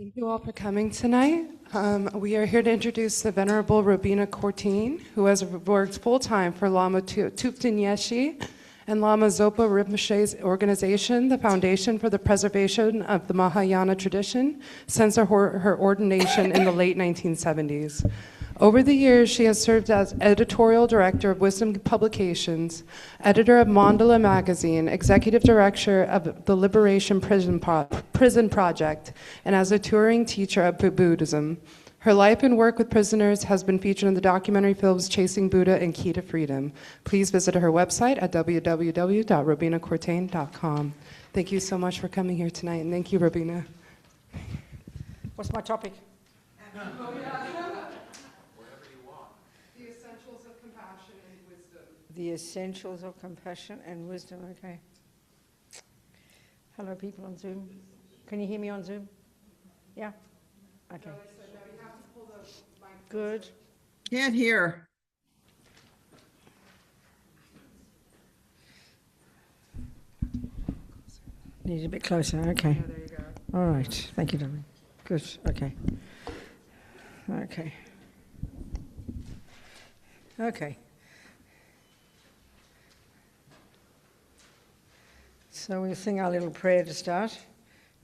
Thank you all for coming tonight. We are here to introduce the Venerable Robina Courtin, who has worked full-time for Lama Thupten Yeshi and Lama Zopa Rinpoche's organization, the Foundation for the Preservation of the Mahayana Tradition, since her ordination in the late 1970s. Over the years, she has served as editorial director of Wisdom Publications, editor of Mandala Magazine, executive director of the Liberation Prison Project, and as a touring teacher of Buddhism. Her life and work with prisoners has been featured in the documentary films Chasing Buddha and Key to Freedom. Please visit her website at www.robinacourtin.com. Thank you so much for coming here tonight, and thank you, Robina. What's my topic? The essentials of compassion and wisdom, okay. Hello, people on Zoom. Can you hear me on Zoom? Yeah? Okay. Good. Can't hear. Need a bit closer, okay. Yeah, there you go. All right, thank you, darling. Good, okay. Okay. Okay. So we'll sing our little prayer to start,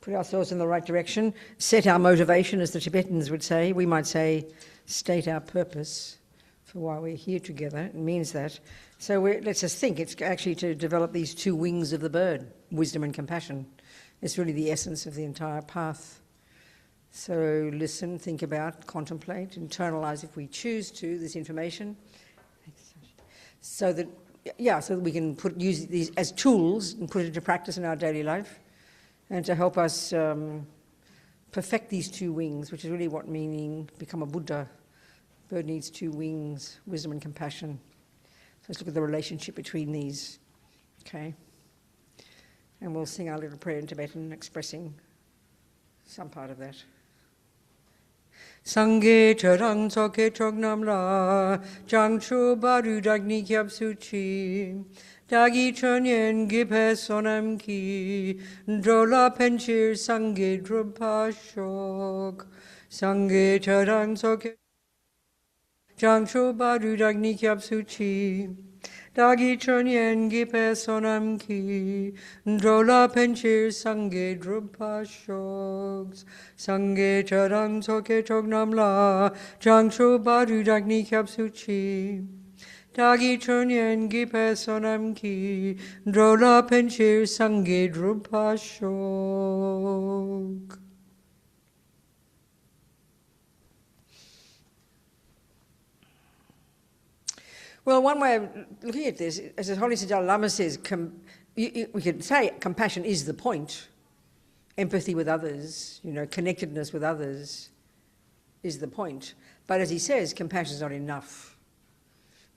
put ourselves in the right direction, set our motivation, as the Tibetans would say. We might say, state our purpose for why we're here together. It means that. So let's just think, it's actually to develop these two wings of the bird, wisdom and compassion. It's really the essence of the entire path. So listen, think about, contemplate, internalize if we choose to, this information. So that we can use these as tools and put it into practice in our daily life, and to help us perfect these two wings, which is really what meaning become a Buddha. Bird needs two wings, wisdom and compassion. So let's look at the relationship between these, okay? And we'll sing our little prayer in Tibetan, expressing some part of that. Sangye charang soke chognam la, jangchu baru dagni kyab suchi, dagi chonyen gipe sonam ki, drola penchir sangye drupa shok, sangye charang soke, jangchu baru dagni kyab suchi, dagi chonyen gipe sonam ki, drola penchir sangye drupa shoks, sangye charang soke chognam la, jangchu baru dagni kyab suchi, dagi chonyen gipe sonam ki, drola penchir sangye drupa shok. Well, one way of looking at this, as the Holy Dalai Lama says, we could say compassion is the point. Empathy with others, connectedness with others is the point. But as he says, compassion is not enough.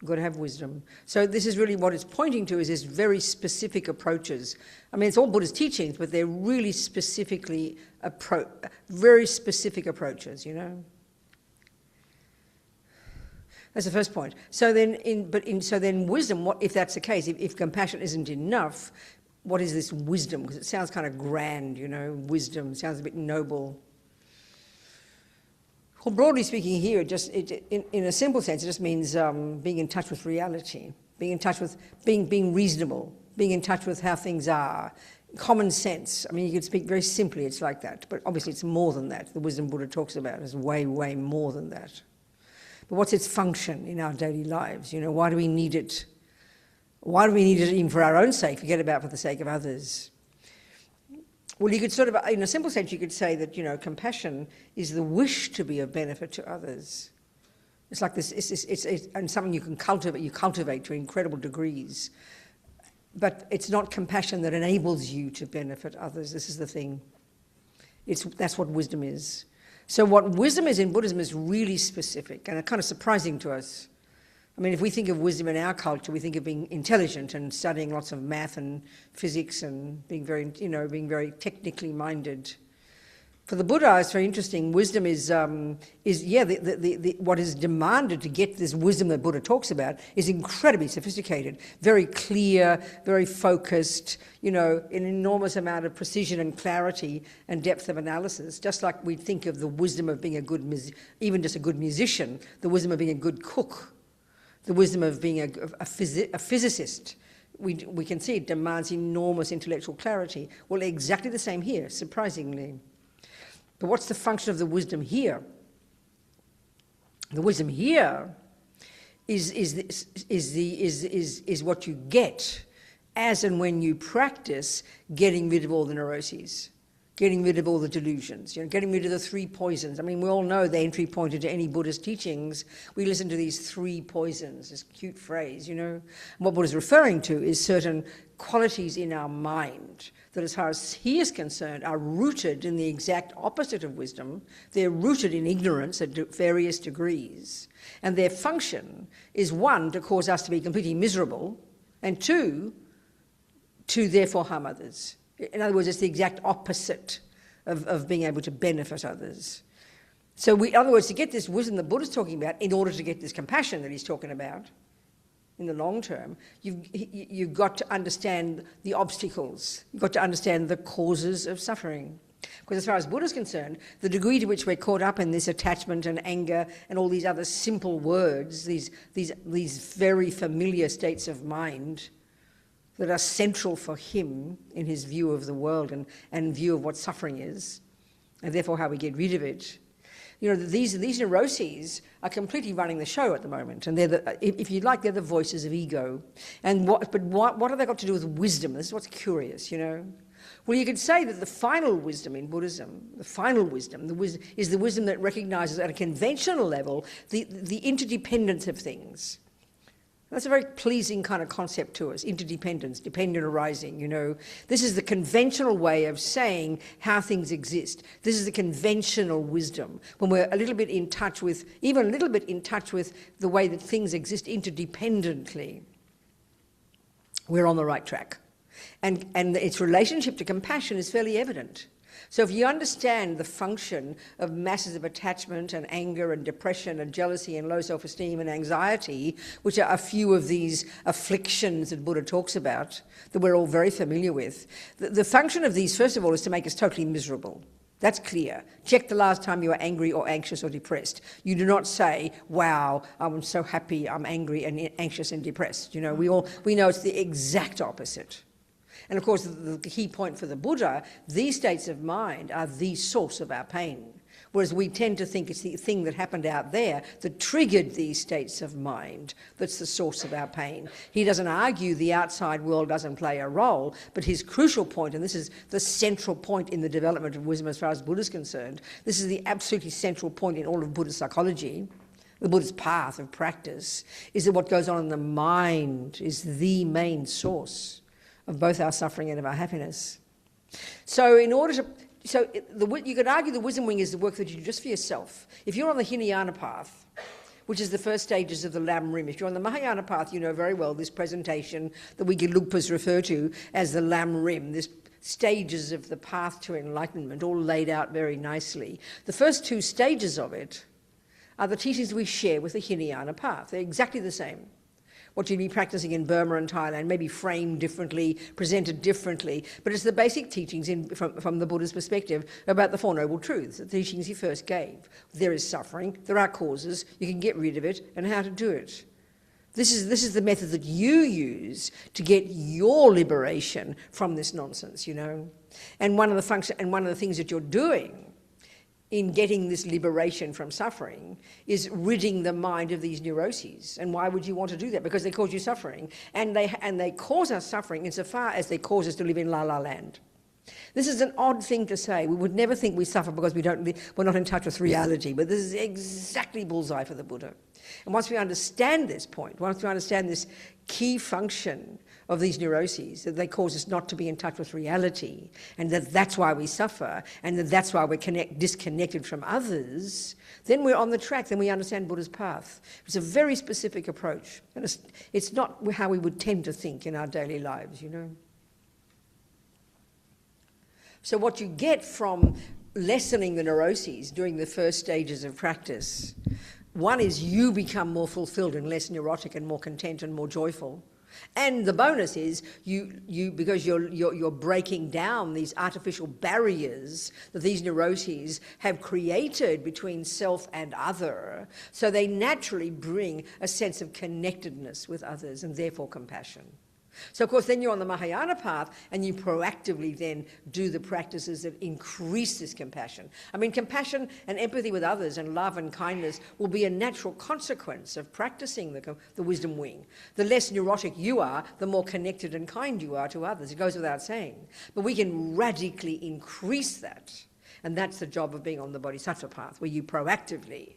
You've got to have wisdom. So this is really what it's pointing to, is this very specific approaches. I mean, it's all Buddhist teachings, but they're really specifically very specific approaches, That's the first point. So then, wisdom. What if that's the case? If compassion isn't enough, what is this wisdom? Because it sounds kind of grand, Wisdom sounds a bit noble. Well, broadly speaking, here, in a simple sense, it just means being in touch with reality, being in touch with being reasonable, being in touch with how things are, common sense. I mean, you could speak very simply. It's like that, but obviously, it's more than that. The wisdom Buddha talks about is way, way more than that. But what's its function in our daily lives? Why do we need it? Why do we need it even for our own sake? Forget about for the sake of others. Well, you could sort of, in a simple sense, you could say that, compassion is the wish to be of benefit to others. It's like this, it's and something you cultivate to incredible degrees. But it's not compassion that enables you to benefit others. This is the thing. That's what wisdom is. So what wisdom is in Buddhism is really specific and kind of surprising to us. I mean, if we think of wisdom in our culture, we think of being intelligent and studying lots of math and physics and being very technically minded. For the Buddha, it's very interesting. Wisdom is what is demanded to get this wisdom that Buddha talks about is incredibly sophisticated, very clear, very focused, an enormous amount of precision and clarity and depth of analysis. Just like we think of the wisdom of being even just a good musician, the wisdom of being a good cook, the wisdom of being a physicist. We can see it demands enormous intellectual clarity. Well, exactly the same here, surprisingly. But what's the function of the wisdom here? The wisdom here is what you get as and when you practice getting rid of all the neuroses, getting rid of all the delusions, getting rid of the 3 poisons. I mean, we all know the entry point into any Buddhist teachings. We listen to these 3 poisons, this cute phrase, And what Buddha's referring to is certain qualities in our mind that, as far as he is concerned, are rooted in the exact opposite of wisdom. They're rooted in ignorance at various degrees. And their function is, 1, to cause us to be completely miserable, and 2, to therefore harm others. In other words, it's the exact opposite of being able to benefit others. So, in other words, to get this wisdom that Buddha's talking about, in order to get this compassion that he's talking about, in the long term, you've got to understand the obstacles. You've got to understand the causes of suffering. Because as far as Buddha's concerned, the degree to which we're caught up in this attachment and anger and all these other simple words, these very familiar states of mind that are central for him in his view of the world and view of what suffering is, and therefore how we get rid of it. These neuroses are completely running the show at the moment, and if you like, they're the voices of ego. And what have they got to do with wisdom? This is what's curious, Well, you could say that the final wisdom in Buddhism, is the wisdom that recognizes at a conventional level the interdependence of things. That's a very pleasing kind of concept to us, interdependence, dependent arising, This is the conventional way of saying how things exist. This is the conventional wisdom, when we're even a little bit in touch with the way that things exist interdependently. We're on the right track. And its relationship to compassion is fairly evident. So if you understand the function of masses of attachment and anger and depression and jealousy and low self-esteem and anxiety, which are a few of these afflictions that Buddha talks about, that we're all very familiar with, the function of these, first of all, is to make us totally miserable. That's clear. Check the last time you were angry or anxious or depressed. You do not say, wow, I'm so happy, I'm angry and anxious and depressed. We know it's the exact opposite. And of course, the key point for the Buddha, these states of mind are the source of our pain. Whereas we tend to think it's the thing that happened out there that triggered these states of mind that's the source of our pain. He doesn't argue the outside world doesn't play a role, but his crucial point, and this is the central point in the development of wisdom as far as Buddha is concerned, this is the absolutely central point in all of Buddhist psychology, the Buddhist path of practice, is that what goes on in the mind is the main source of both our suffering and of our happiness. So you could argue the wisdom wing is the work that you do just for yourself. If you're on the Hinayana path, which is the first stages of the Lam Rim, if you're on the Mahayana path, you know very well this presentation that we Gelugpas refer to as the Lam Rim, this stages of the path to enlightenment, all laid out very nicely. The first 2 stages of it are the teachings we share with the Hinayana path. They're exactly the same. What you'd be practicing in Burma and Thailand, maybe framed differently, presented differently, but it's the basic teachings from the Buddha's perspective about the Four Noble Truths, the teachings he first gave. There is suffering, there are causes, you can get rid of it, and how to do it. This is the method that you use to get your liberation from this nonsense, And one of the things that you're doing in getting this liberation from suffering is ridding the mind of these neuroses. And why would you want to do that? Because they cause you suffering. And they cause us suffering insofar as they cause us to live in la-la land. This is an odd thing to say. We would never think we suffer because we're not in touch with reality. But this is exactly bullseye for the Buddha. And once we understand this point, once we understand this key function of these neuroses, that they cause us not to be in touch with reality, and that's why we suffer, and that's why we're disconnected from others, then we're on the track, then we understand Buddha's path. It's a very specific approach, and it's not how we would tend to think in our daily lives, So what you get from lessening the neuroses during the first stages of practice. One is you become more fulfilled and less neurotic and more content and more joyful. And the bonus is you because you're breaking down these artificial barriers that these neuroses have created between self and other. So they naturally bring a sense of connectedness with others and therefore compassion. So, of course, then you're on the Mahayana path and you proactively then do the practices that increase this compassion. I mean, compassion and empathy with others and love and kindness will be a natural consequence of practicing the wisdom wing. The less neurotic you are, the more connected and kind you are to others. It goes without saying. But we can radically increase that. And that's the job of being on the Bodhisattva path, where you proactively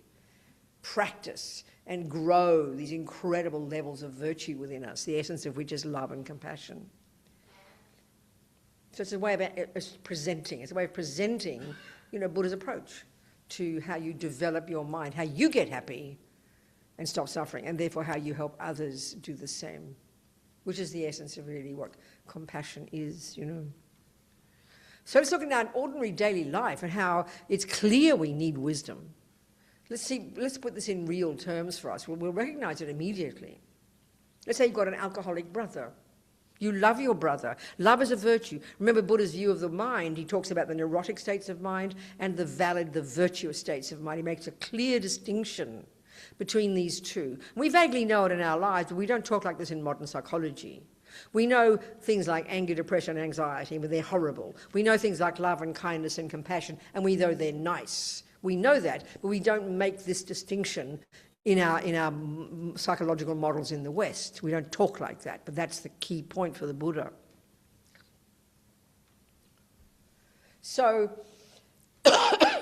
practice and grow these incredible levels of virtue within us, the essence of which is love and compassion. So it's a way of presenting. It's a way of presenting, Buddha's approach to how you develop your mind, how you get happy and stop suffering, and therefore how you help others do the same, which is the essence of really what compassion is, So let's look at our ordinary daily life and how it's clear we need wisdom. Let's put this in real terms for us. We'll recognize it immediately. Let's say you've got an alcoholic brother. You love your brother. Love is a virtue. Remember Buddha's view of the mind. He talks about the neurotic states of mind and the virtuous states of mind. He makes a clear distinction between these two. We vaguely know it in our lives, but we don't talk like this in modern psychology. We know things like anger, depression, and anxiety, but they're horrible. We know things like love and kindness and compassion, and we know they're nice. We know that, but we don't make this distinction in our psychological models in the West. We don't talk like that, but that's the key point for the Buddha. So, what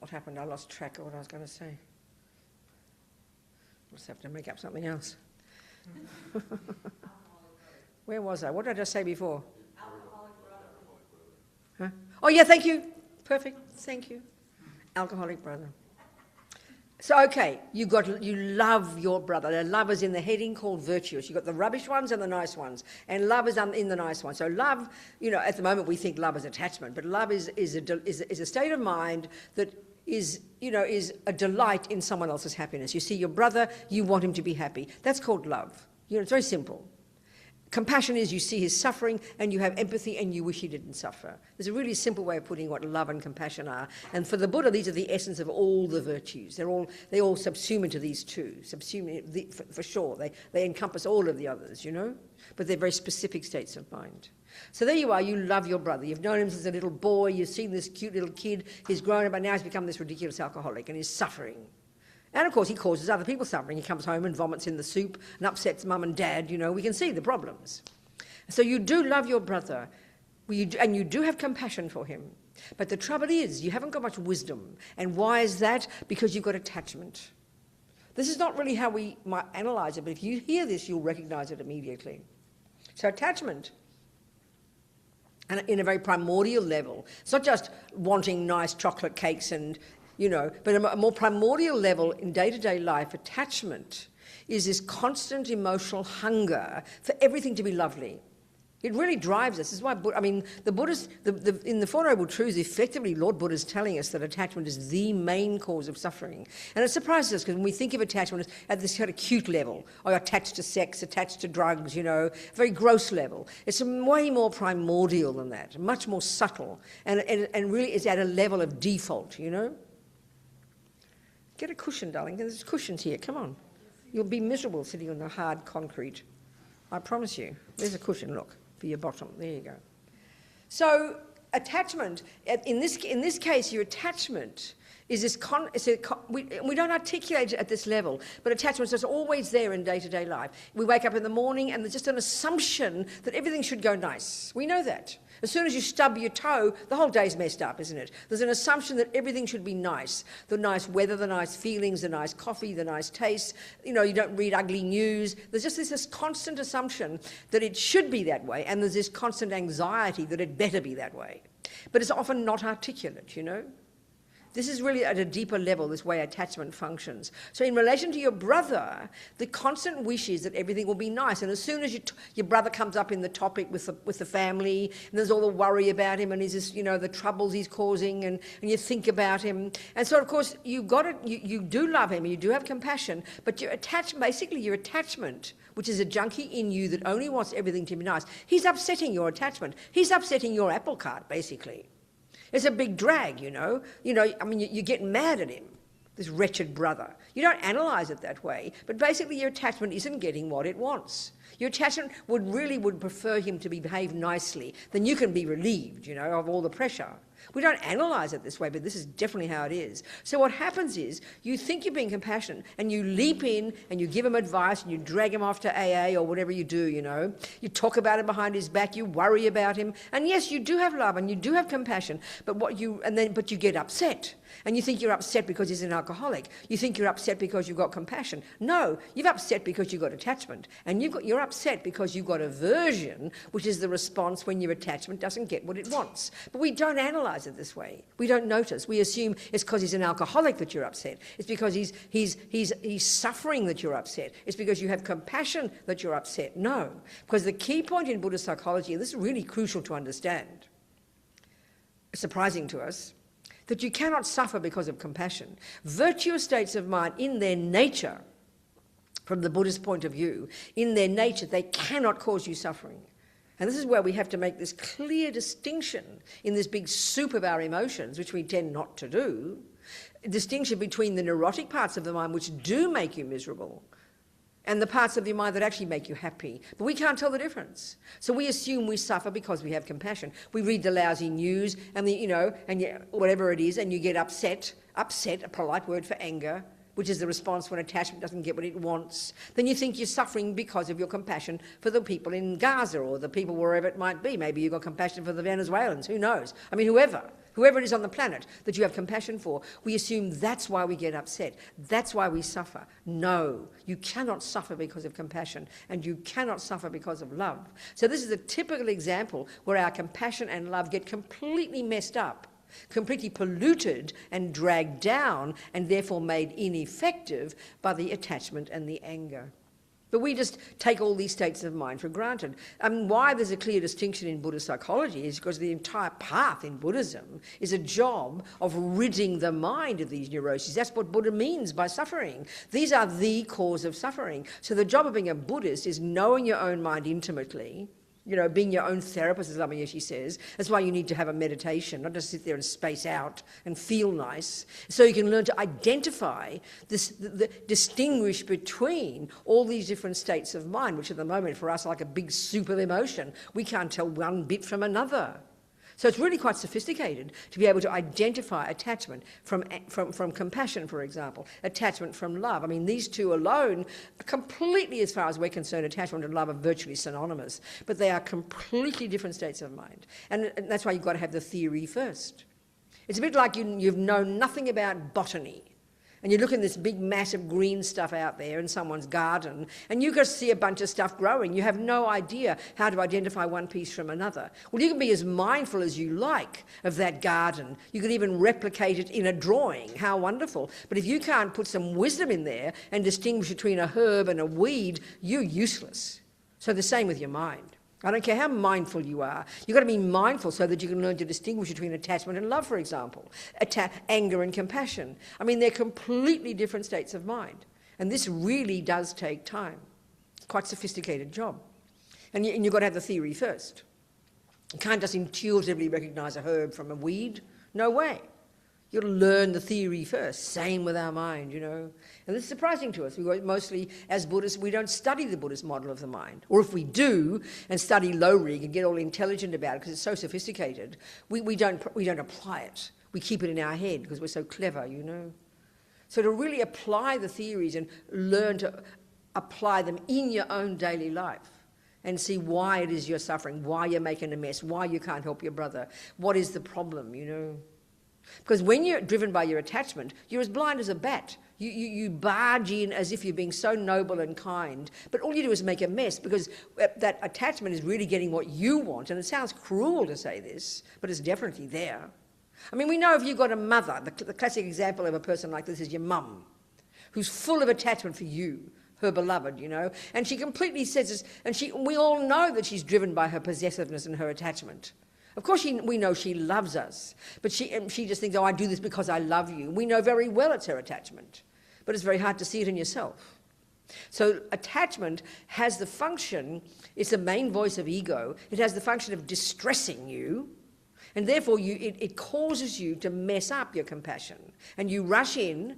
happened? I lost track of what I was going to say. I must have to make up something else. Where was I? What did I just say before? Huh? Oh, yeah, thank you. Perfect, thank you. Alcoholic brother. So, okay, you love your brother. Now, love is in the heading called virtuous. You've got the rubbish ones and the nice ones. And love is in the nice ones. So love, at the moment we think love is attachment, but love is a state of mind that is a delight in someone else's happiness. You see your brother, you want him to be happy. That's called love. It's very simple. Compassion is you see his suffering and you have empathy and you wish he didn't suffer. There's a really simple way of putting what love and compassion are. And for the Buddha, these are the essence of all the virtues. They all subsume into these two, for sure. They encompass all of the others, but they're very specific states of mind. So there you are, you love your brother. You've known him since a little boy, you've seen this cute little kid, he's grown up and now he's become this ridiculous alcoholic and he's suffering. And of course he causes other people suffering. He comes home and vomits in the soup and upsets mum and dad, we can see the problems. So you do love your brother, and you do have compassion for him. But the trouble is, you haven't got much wisdom. And why is that? Because you've got attachment. This is not really how we might analyse it, but if you hear this, you'll recognise it immediately. So attachment, and in a very primordial level, it's not just wanting nice chocolate cakes and but a more primordial level in day-to-day life, attachment is this constant emotional hunger for everything to be lovely. It really drives us. This is why, the Buddhist, in the Four Noble Truths, effectively, Lord Buddha is telling us that attachment is the main cause of suffering. And it surprises us because when we think of attachment at this kind of cute level, or attached to sex, attached to drugs, very gross level. It's way more primordial than that, much more subtle, and really is at a level of default, Get a cushion, darling. There's cushions here. Come on. You'll be miserable sitting on the hard concrete. I promise you. There's a cushion, look, for your bottom. There you go. So attachment, in this case, your attachment is this, we don't articulate it at this level, but attachment is always there in day-to-day life. We wake up in the morning and there's just an assumption that everything should go nice. We know that. As soon as you stub your toe, the whole day's messed up, isn't it? There's an assumption that everything should be nice. The nice weather, the nice feelings, the nice coffee, the nice taste. You don't read ugly news. There's just this constant assumption that it should be that way, and there's this constant anxiety that it better be that way. But it's often not articulate, This is really at a deeper level, this way attachment functions. So in relation to your brother, the constant wish is that everything will be nice. And as soon as your brother comes up in the topic with the family, and there's all the worry about him and the troubles he's causing, and you think about him. And so, of course, you do love him, you do have compassion, but your attachment, which is a junkie in you that only wants everything to be nice, he's upsetting your attachment. He's upsetting your apple cart, basically. It's a big drag, you get mad at him, this wretched brother. You don't analyse it that way, but basically your attachment isn't getting what it wants. Your attachment would prefer him to behave nicely, then you can be relieved, of all the pressure. We don't analyse it this way, but this is definitely how it is. So what happens is you think you're being compassionate and you leap in and you give him advice and you drag him off to AA or whatever you do, You talk about him behind his back, you worry about him. And yes, you do have love and you do have compassion, but you get upset. And you think you're upset because he's an alcoholic. You think you're upset because you've got compassion. No, you're upset because you've got attachment. And you're upset because you've got aversion, which is the response when your attachment doesn't get what it wants. But we don't analyse it this way. We don't notice. We assume it's because he's an alcoholic that you're upset. It's because he's suffering that you're upset. It's because you have compassion that you're upset. No, because the key point in Buddhist psychology, and this is really crucial to understand, surprising to us, that you cannot suffer because of compassion. Virtuous states of mind, in their nature, from the Buddhist point of view, in their nature, they cannot cause you suffering. And this is where we have to make this clear distinction in this big soup of our emotions, which we tend not to do, a distinction between the neurotic parts of the mind, which do make you miserable, and the parts of your mind that actually make you happy. But we can't tell the difference. So we assume we suffer because we have compassion. We read the lousy news and whatever it is, and you get upset, a polite word for anger, which is the response when attachment doesn't get what it wants. Then you think you're suffering because of your compassion for the people in Gaza or the people wherever it might be. Maybe you've got compassion for the Venezuelans, who knows? I mean, whoever it is on the planet that you have compassion for, we assume that's why we get upset. That's why we suffer. No, you cannot suffer because of compassion, and you cannot suffer because of love. So this is a typical example where our compassion and love get completely messed up, completely polluted and dragged down, and therefore made ineffective by the attachment and the anger. But we just take all these states of mind for granted. Why there's a clear distinction in Buddhist psychology is because the entire path in Buddhism is a job of ridding the mind of these neuroses. That's what Buddha means by suffering. These are the cause of suffering. So the job of being a Buddhist is knowing your own mind intimately, being your own therapist, as Lama Yeshe says. That's why you need to have a meditation, not just sit there and space out and feel nice. So you can learn to identify distinguish between all these different states of mind, which at the moment for us are like a big soup of emotion. We can't tell one bit from another. So it's really quite sophisticated to be able to identify attachment from compassion, for example, attachment from love. I mean, these two alone are completely, as far as we're concerned, attachment and love are virtually synonymous, but they are completely different states of mind. And that's why you've got to have the theory first. It's a bit like you've known nothing about botany, and you look in this big massive green stuff out there in someone's garden, and you just see a bunch of stuff growing. You have no idea how to identify one piece from another. Well, you can be as mindful as you like of that garden. You can even replicate it in a drawing. How wonderful. But if you can't put some wisdom in there and distinguish between a herb and a weed, you're useless. So the same with your mind. I don't care how mindful you are. You've got to be mindful so that you can learn to distinguish between attachment and love, for example, anger and compassion. I mean, they're completely different states of mind. And this really does take time. It's quite a sophisticated job. And you've got to have the theory first. You can't just intuitively recognise a herb from a weed. No way. You've got to learn the theory first. Same with our mind, And this is surprising to us. Mostly, as Buddhists, we don't study the Buddhist model of the mind. Or if we do, and study low-rig and get all intelligent about it because it's so sophisticated, we don't apply it. We keep it in our head because we're so clever, So to really apply the theories and learn to apply them in your own daily life and see why it is you're suffering, why you're making a mess, why you can't help your brother, what is the problem, Because when you're driven by your attachment, you're as blind as a bat. You barge in as if you're being so noble and kind, but all you do is make a mess because that attachment is really getting what you want. And it sounds cruel to say this, but it's definitely there. I mean, we know if you've got a mother, the classic example of a person like this is your mum, who's full of attachment for you, her beloved, you know, and she completely says this, and we all know that she's driven by her possessiveness and her attachment. Of course, we know she loves us, but she just thinks, oh, I do this because I love you. We know very well it's her attachment, but it's very hard to see it in yourself. So attachment has the function, it's the main voice of ego, it has the function of distressing you, and therefore it causes you to mess up your compassion, and you rush in,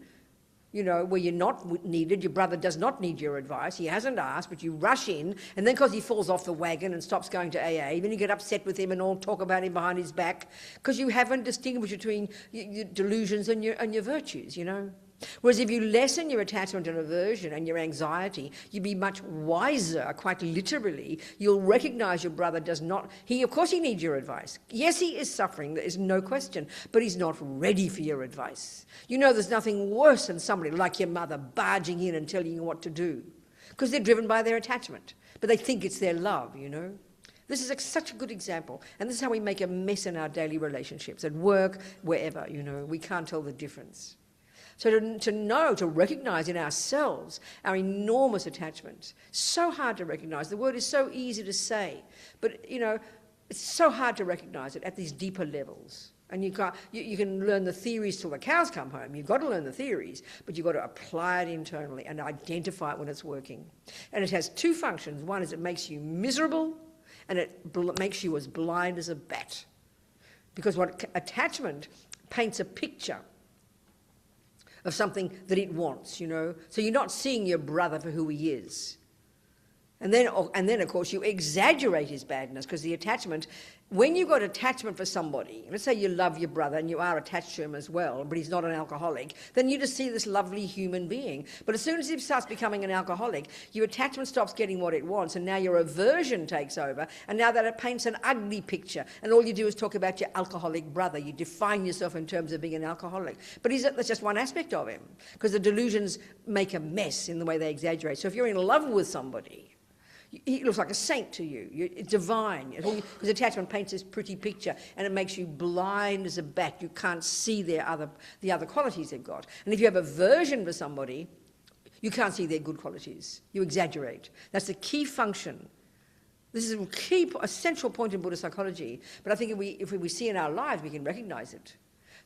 you know, where you're not needed. Your brother does not need your advice. He hasn't asked, but you rush in, and then because he falls off the wagon and stops going to AA, then you get upset with him and all talk about him behind his back because you haven't distinguished between your delusions and your virtues, you know. Whereas if you lessen your attachment and aversion and your anxiety, you'll be much wiser, quite literally. You'll recognize your brother does not, of course he needs your advice. Yes, he is suffering, there is no question, but he's not ready for your advice. You know there's nothing worse than somebody like your mother barging in and telling you what to do, because they're driven by their attachment, but they think it's their love, you know. This is such a good example, and this is how we make a mess in our daily relationships, at work, wherever, you know. We can't tell the difference. So to recognize in ourselves our enormous attachment, so hard to recognize. The word is so easy to say, but, you know, it's so hard to recognize it at these deeper levels. And you can learn the theories till the cows come home. You've got to learn the theories, but you've got to apply it internally and identify it when it's working. And it has two functions. One is it makes you miserable, and it makes you as blind as a bat. Because attachment paints a picture of something that it wants, you know. So you're not seeing your brother for who he is. And then, of course, you exaggerate his badness, because the attachment, when you've got attachment for somebody, let's say you love your brother and you are attached to him as well, but he's not an alcoholic, then you just see this lovely human being. But as soon as he starts becoming an alcoholic, your attachment stops getting what it wants, and now your aversion takes over, and now that it paints an ugly picture, and all you do is talk about your alcoholic brother. You define yourself in terms of being an alcoholic. But that's just one aspect of him, because the delusions make a mess in the way they exaggerate. So if you're in love with somebody, he looks like a saint to you. It's divine. Because attachment paints this pretty picture, and it makes you blind as a bat. You can't see the other qualities they've got. And if you have aversion for somebody, you can't see their good qualities. You exaggerate. That's the key function. This is a central point in Buddhist psychology. But I think if we see in our lives, we can recognize it.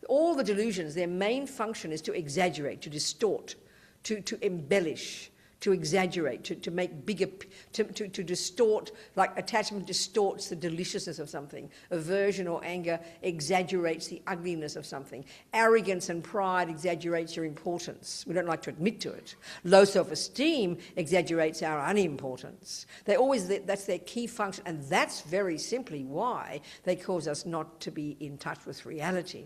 All the delusions, their main function is to exaggerate, to distort, to embellish, to exaggerate, to make bigger, to distort, like attachment distorts the deliciousness of something. Aversion or anger exaggerates the ugliness of something. Arrogance and pride exaggerates your importance. We don't like to admit to it. Low self-esteem exaggerates our unimportance. That's their key function, and that's very simply why they cause us not to be in touch with reality.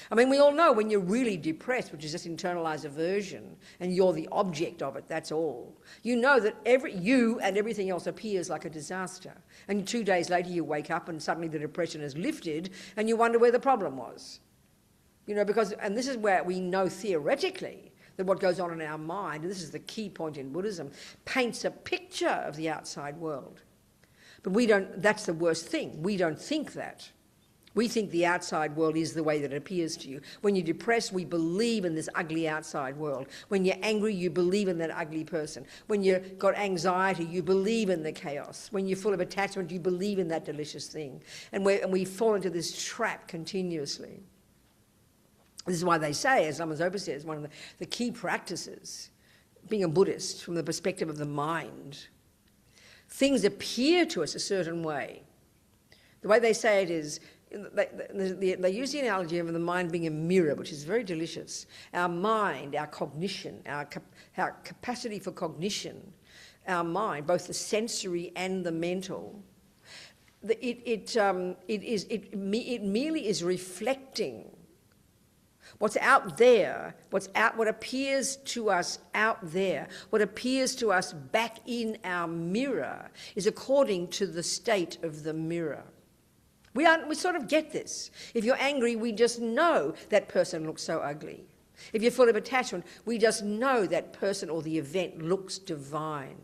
I mean, we all know when you're really depressed, which is just internalized aversion, and you're the object of it, that's all. You know that you and everything else appears like a disaster. And 2 days later you wake up and suddenly the depression has lifted, and you wonder where the problem was. You know, and this is where we know theoretically that what goes on in our mind, and this is the key point in Buddhism, paints a picture of the outside world. But that's the worst thing. We don't think that. We think the outside world is the way that it appears to you. When you're depressed, we believe in this ugly outside world. When you're angry, you believe in that ugly person. When you've got anxiety, you believe in the chaos. When you're full of attachment, you believe in that delicious thing. And we fall into this trap continuously. This is why they say, as Lama Zopa says, one of the key practices, being a Buddhist from the perspective of the mind, things appear to us a certain way. The way they say it is, they use the analogy of the mind being a mirror, which is very delicious. Our mind, our cognition, our capacity for cognition, our mind, both the sensory and the mental, it merely is reflecting what's out there, what appears to us out there, what appears to us back in our mirror is according to the state of the mirror. We sort of get this. If you're angry, we just know that person looks so ugly. If you're full of attachment, we just know that person or the event looks divine.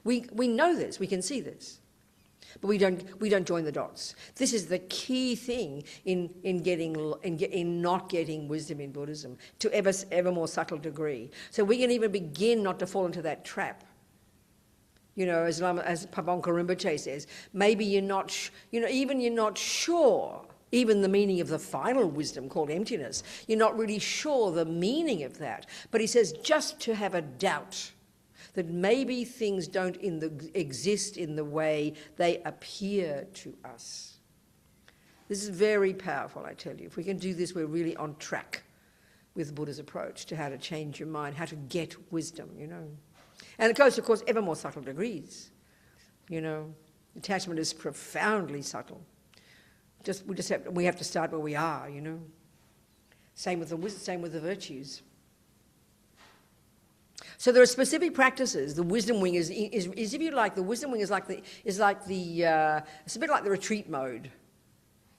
We know this, we can see this. But we don't join the dots. This is the key thing in not getting wisdom in Buddhism to ever more subtle degree. So we can even begin not to fall into that trap. You know, as Pabonka Rinpoche says, maybe you're not sure, even the meaning of the final wisdom called emptiness, you're not really sure the meaning of that. But he says just to have a doubt that maybe things don't exist in the way they appear to us. This is very powerful, I tell you. If we can do this, we're really on track with Buddha's approach to how to change your mind, how to get wisdom, you know. And it goes, of course, ever more subtle degrees. You know, attachment is profoundly subtle. We have to start where we are, you know. Same with the virtues. So there are specific practices. The wisdom wing is if you like, the wisdom wing is it's a bit like the retreat mode.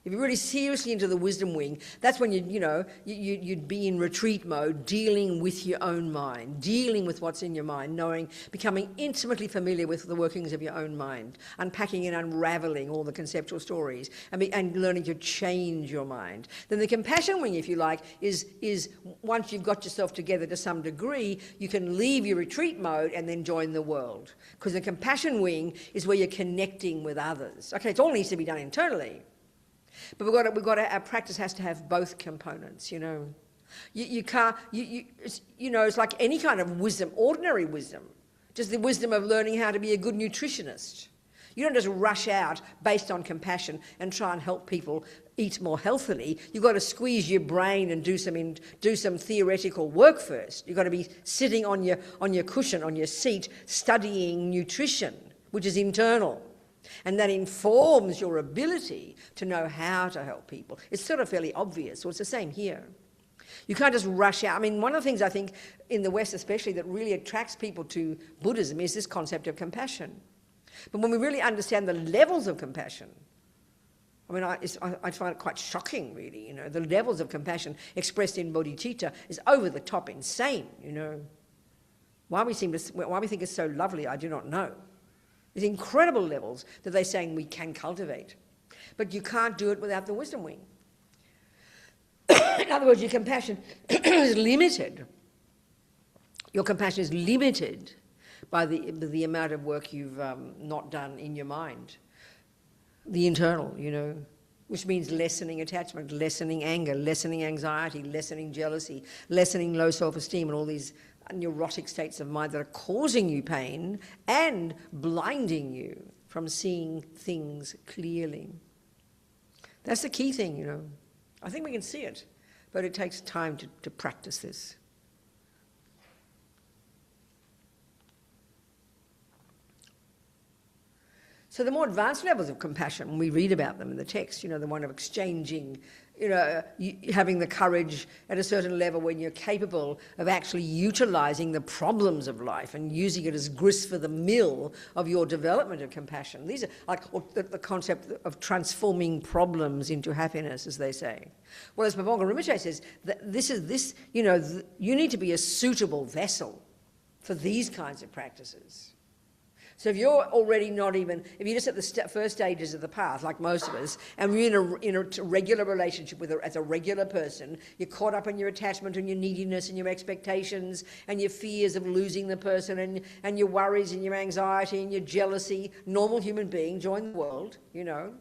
If you're really seriously into the wisdom wing, that's when you'd be in retreat mode, dealing with your own mind, dealing with what's in your mind, becoming intimately familiar with the workings of your own mind, unpacking and unraveling all the conceptual stories, and learning to change your mind. Then the compassion wing, if you like, is once you've got yourself together to some degree, you can leave your retreat mode and then join the world. Because the compassion wing is where you're connecting with others. Okay, it all needs to be done internally. But our practice has to have both components, you know. You can't, it's like any kind of wisdom, ordinary wisdom, just the wisdom of learning how to be a good nutritionist. You don't just rush out based on compassion and try and help people eat more healthily. You've got to squeeze your brain and do some theoretical work first. You've got to be sitting on your cushion, on your seat, studying nutrition, which is internal. And that informs your ability to know how to help people. It's sort of fairly obvious. Well, it's the same here. You can't just rush out. I mean, one of the things I think in the West especially that really attracts people to Buddhism is this concept of compassion. But when we really understand the levels of compassion, I mean, I find it quite shocking, really, you know. The levels of compassion expressed in bodhicitta is over the top insane, you know. Why we think it's so lovely, I do not know. There's incredible levels that they're saying we can cultivate. But you can't do it without the wisdom wing. In other words, your compassion is limited. Your compassion is limited by the amount of work you've not done in your mind. The internal, you know, which means lessening attachment, lessening anger, lessening anxiety, lessening jealousy, lessening low self-esteem, and all these neurotic states of mind that are causing you pain and blinding you from seeing things clearly. That's the key thing, you know. I think we can see it, but it takes time to practice this. So the more advanced levels of compassion, when we read about them in the text, you know, the one of exchanging, you know, having the courage at a certain level when you're capable of actually utilising the problems of life and using it as grist for the mill of your development of compassion. These are like the concept of transforming problems into happiness, as they say. Well, as Pabonka Rinpoche says, you need to be a suitable vessel for these kinds of practices. So if you're already if you're just at the first stages of the path, like most of us, and you're in a regular relationship as a regular person, you're caught up in your attachment and your neediness and your expectations and your fears of losing the person and your worries and your anxiety and your jealousy, normal human being, join the world, you know.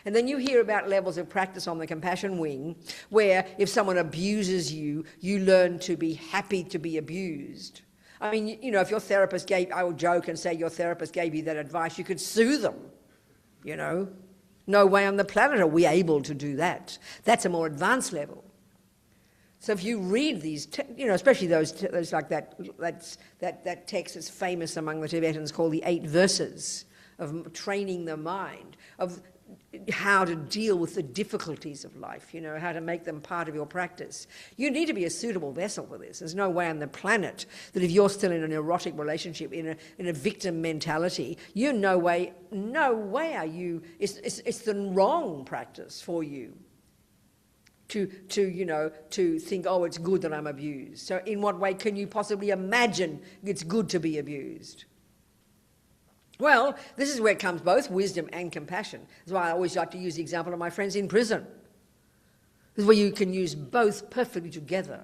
And then you hear about levels of practice on the compassion wing, where if someone abuses you, you learn to be happy to be abused. I mean, you know, if your therapist I will joke and say your therapist gave you that advice, you could sue them, you know. No way on the planet are we able to do that. That's a more advanced level. So if you read these, especially those like that text that's famous among the Tibetans called the 8 verses of training the mind, of how to deal with the difficulties of life, you know, how to make them part of your practice. You need to be a suitable vessel for this. There's no way on the planet that if you're still in an erotic relationship, in a victim mentality, no way are you, it's the wrong practice for you to think, oh, it's good that I'm abused. So in what way can you possibly imagine it's good to be abused? Well, this is where it comes both wisdom and compassion. That's why I always like to use the example of my friends in prison. This is where you can use both perfectly together.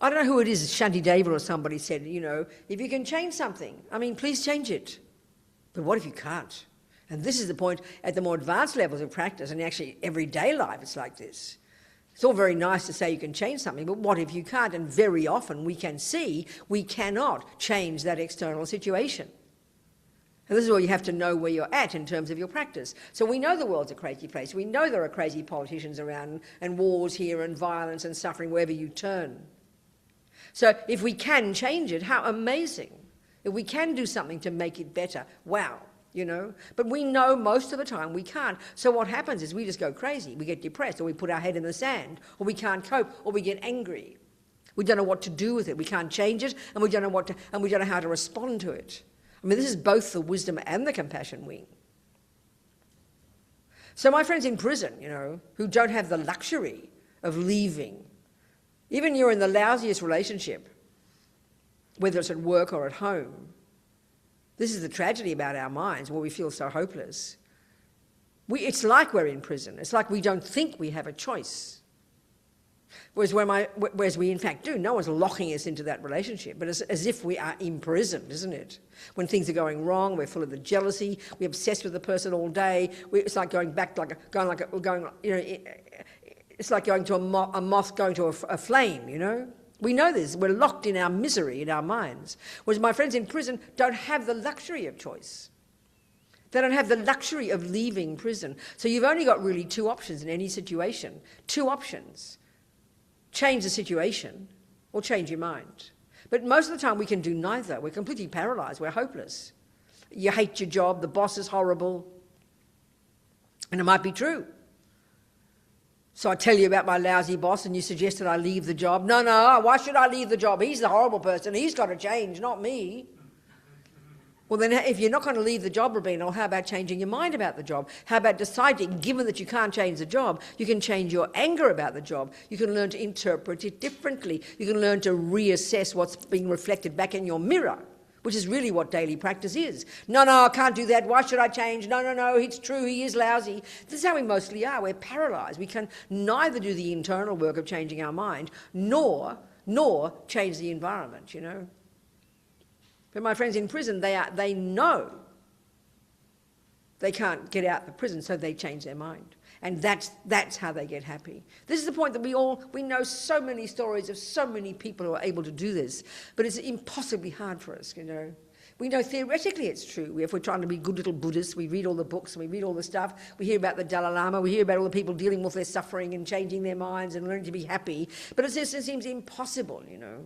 I don't know who it is, Shanti David or somebody said, you know, if you can change something, I mean, please change it. But what if you can't? And this is the point at the more advanced levels of practice, and actually everyday life it's like this. It's all very nice to say you can change something, but what if you can't? And very often we can see we cannot change that external situation. And this is where you have to know where you're at in terms of your practice. So we know the world's a crazy place. We know there are crazy politicians around and wars here and violence and suffering wherever you turn. So if we can change it, how amazing. If we can do something to make it better, wow. You know, but we know most of the time we can't. So what happens is we just go crazy. We get depressed, or we put our head in the sand, or we can't cope, or we get angry. We don't know what to do with it. We can't change it, and we don't know how to respond to it. I mean, this is both the wisdom and the compassion wing. So my friends in prison, you know, who don't have the luxury of leaving, even you're in the lousiest relationship, whether it's at work or at home. This is the tragedy about our minds, where we feel so hopeless. It's like we're in prison. It's like we don't think we have a choice. Whereas we in fact do. No one's locking us into that relationship, but it's as if we are imprisoned, isn't it? When things are going wrong, we're full of the jealousy, we're obsessed with the person all day. It's like going back, it's like going to a moth going to a flame, you know? We know this. We're locked in our misery in our minds. Whereas my friends in prison don't have the luxury of choice. They don't have the luxury of leaving prison. So you've only got really two options in any situation. Two options. Change the situation or change your mind. But most of the time we can do neither. We're completely paralysed. We're hopeless. You hate your job. The boss is horrible. And it might be true. So I tell you about my lousy boss and you suggest that I leave the job. No, why should I leave the job? He's the horrible person. He's got to change, not me. Well, then if you're not going to leave the job, Robina, how about changing your mind about the job? How about deciding, given that you can't change the job, you can change your anger about the job. You can learn to interpret it differently. You can learn to reassess what's being reflected back in your mirror, which is really what daily practice is. No, I can't do that. Why should I change? No, it's true. He is lousy. This is how we mostly are. We're paralysed. We can neither do the internal work of changing our mind, nor change the environment, you know. But my friends in prison, they know they can't get out of prison, so they change their mind. And that's how they get happy. This is the point that we know so many stories of so many people who are able to do this, but it's impossibly hard for us, you know. We know theoretically it's true. If we're trying to be good little Buddhists, we read all the books and we read all the stuff. We hear about the Dalai Lama, we hear about all the people dealing with their suffering and changing their minds and learning to be happy. But it seems impossible, you know.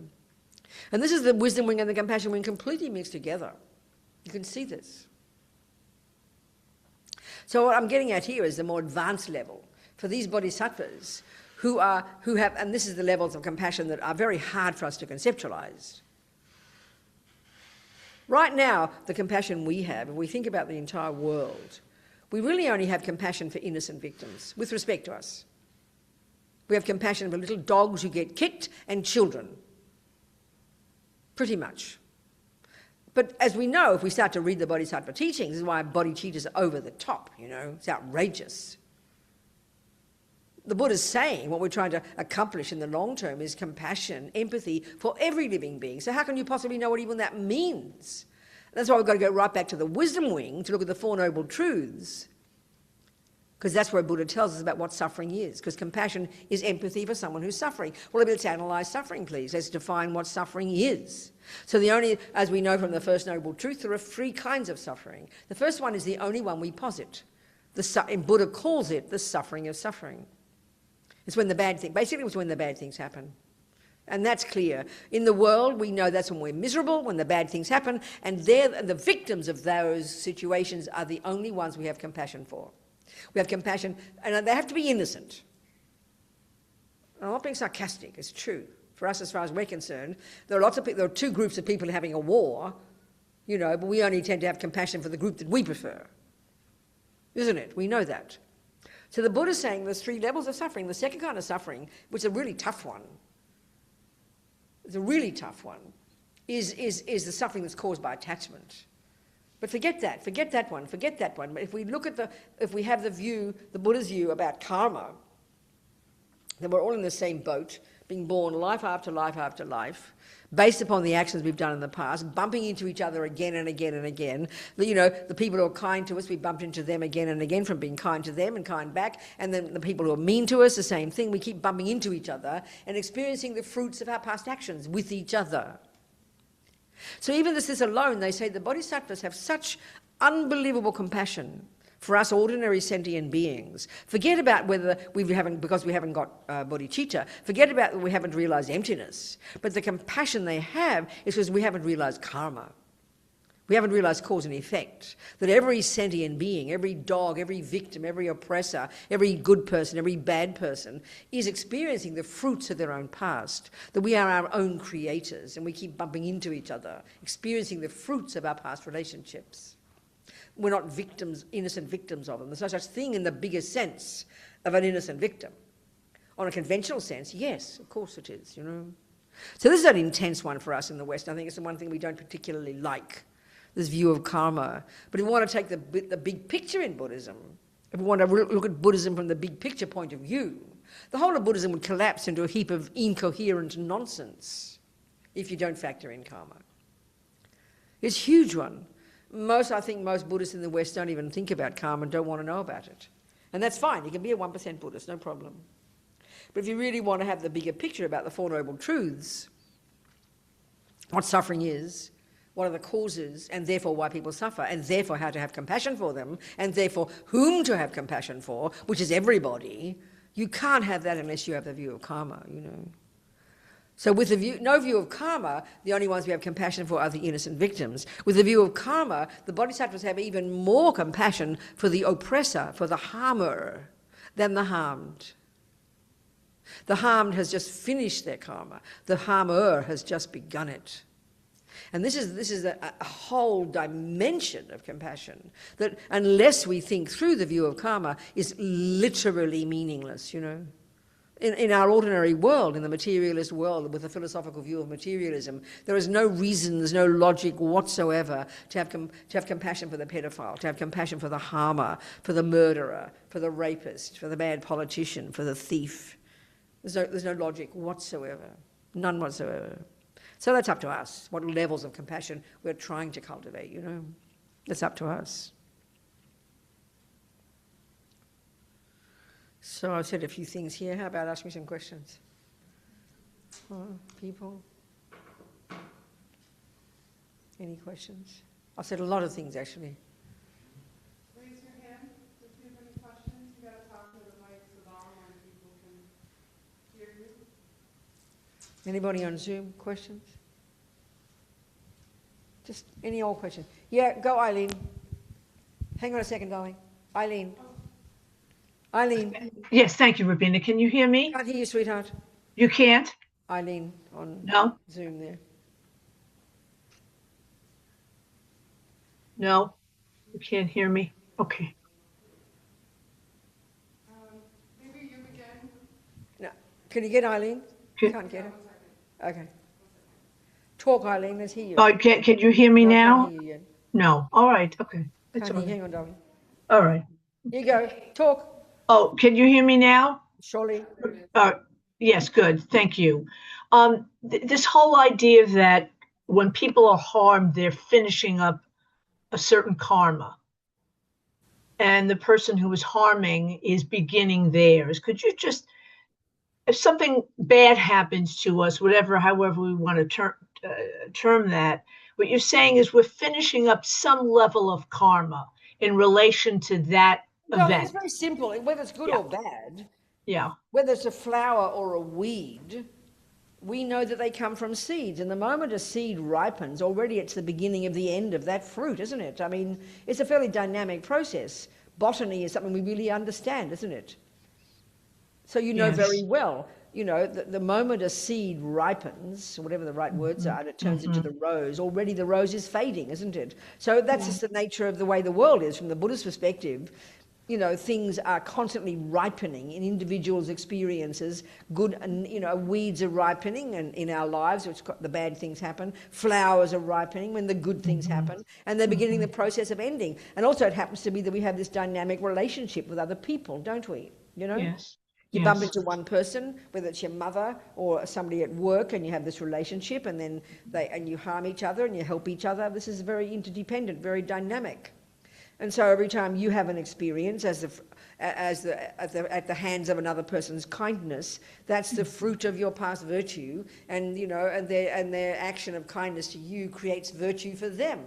And this is the wisdom wing and the compassion wing completely mixed together. You can see this. So what I'm getting at here is the more advanced level for these bodhisattvas who have, and this is the levels of compassion that are very hard for us to conceptualize. Right now, the compassion we have, if we think about the entire world, we really only have compassion for innocent victims with respect to us. We have compassion for little dogs who get kicked and children. Pretty much. But as we know, if we start to read the Bodhisattva teachings, this is why bodhicitta are over the top, you know, it's outrageous. The Buddha's saying what we're trying to accomplish in the long term is compassion, empathy for every living being. So how can you possibly know what even that means? That's why we've got to go right back to the wisdom wing to look at the Four Noble Truths, because that's where Buddha tells us about what suffering is, because compassion is empathy for someone who's suffering. Well, let's analyse suffering, please. Let's define what suffering is. So as we know from the First Noble Truth, there are three kinds of suffering. The first one is the only one we posit. And Buddha calls it the suffering of suffering. It's when the bad things happen. And that's clear. In the world, we know that's when we're miserable, when the bad things happen, and the victims of those situations are the only ones we have compassion for. We have compassion, and they have to be innocent. I'm not being sarcastic, it's true. For us, as far as we're concerned, there are two groups of people having a war, you know, but we only tend to have compassion for the group that we prefer. Isn't it? We know that. So the Buddha's saying there's three levels of suffering. The second kind of suffering, which is a really tough one, it's a really tough one, is the suffering that's caused by attachment. But forget that one. But if we look at if we have the Buddha's view about karma, then we're all in the same boat, being born life after life after life, based upon the actions we've done in the past, bumping into each other again and again and again. The people who are kind to us, we bumped into them again and again from being kind to them and kind back. And then the people who are mean to us, the same thing. We keep bumping into each other and experiencing the fruits of our past actions with each other. So even this alone, they say the bodhisattvas have such unbelievable compassion for us ordinary sentient beings. Forget about because we haven't got bodhicitta, forget about that we haven't realized emptiness. But the compassion they have is because we haven't realized karma. We haven't realized cause and effect. That every sentient being, every dog, every victim, every oppressor, every good person, every bad person is experiencing the fruits of their own past. That we are our own creators and we keep bumping into each other, experiencing the fruits of our past relationships. We're not victims, innocent victims of them. There's no such thing in the biggest sense of an innocent victim. On a conventional sense, yes, of course it is, So this is an intense one for us in the West. I think it's the one thing we don't particularly like, this view of karma. But if we want to take the big picture in Buddhism, if we want to look at Buddhism from the big picture point of view, the whole of Buddhism would collapse into a heap of incoherent nonsense if you don't factor in karma. It's a huge one. I think most Buddhists in the West don't even think about karma and don't want to know about it. And that's fine. You can be a 1% Buddhist, no problem. But if you really want to have the bigger picture about the Four Noble Truths, what suffering is, what are the causes, and therefore why people suffer, and therefore how to have compassion for them, and therefore whom to have compassion for, which is everybody, you can't have that unless you have the view of karma, So with no view of karma, the only ones we have compassion for are the innocent victims. With the view of karma, the bodhisattvas have even more compassion for the oppressor, for the harmer, than the harmed. The harmed has just finished their karma. The harmer has just begun it. And this is a whole dimension of compassion that, unless we think through the view of karma, is literally meaningless, In our ordinary world, in the materialist world, with a philosophical view of materialism, there is no reason, there's no logic whatsoever to have compassion for the pedophile, to have compassion for the harmer, for the murderer, for the rapist, for the bad politician, for the thief. There's no logic whatsoever, none whatsoever. So that's up to us, what levels of compassion we're trying to cultivate, It's up to us. So I've said a few things here. How about ask me some questions? People? Any questions? I've said a lot of things, actually. Raise your hand if you have any questions. You got to talk to the mic so long when people can hear you. Anybody on Zoom? Questions? Just any old question. Yeah, go Eileen. Hang on a second, darling. Eileen. Eileen. Yes, thank you, Robina. Can you hear me? Can't hear you, sweetheart. You can't? Eileen on Zoom there. No, you can't hear me. Okay. Maybe you again. No. Can you get Eileen? Can't get her. Okay. Talk, Eileen. Let's hear you. Oh, can you hear me now? Can't hear you yet. No. All right. Okay. That's Can't all hear you. right. Hang on, darling. All right. Here you go. Talk. Oh, can you hear me now? Surely. Yes, good. Thank you. This whole idea that when people are harmed, they're finishing up a certain karma, and the person who is harming is beginning theirs. Could you just, if something bad happens to us, however we want to term that, what you're saying is we're finishing up some level of karma in relation to that event. It's very simple. Whether it's good or bad, whether it's a flower or a weed, we know that they come from seeds. And the moment a seed ripens, already it's the beginning of the end of that fruit, isn't it? I mean, it's a fairly dynamic process. Botany is something we really understand, isn't it? So you know very well, the moment a seed ripens, whatever the right words are, and it turns into the rose, already the rose is fading, isn't it? So that's just the nature of the way the world is. From the Buddhist perspective, things are constantly ripening in individuals' experiences. Good, and weeds are ripening, and in our lives, which the bad things happen. Flowers are ripening when the good things happen, and they're beginning the process of ending. And also, it happens to be that we have this dynamic relationship with other people, don't we? Yes. You bump into one person, whether it's your mother or somebody at work, and you have this relationship, and then you harm each other and you help each other. This is very interdependent, very dynamic. And so every time you have an experience at the hands of another person's kindness, that's the fruit of your past virtue, and their action of kindness to you creates virtue for them.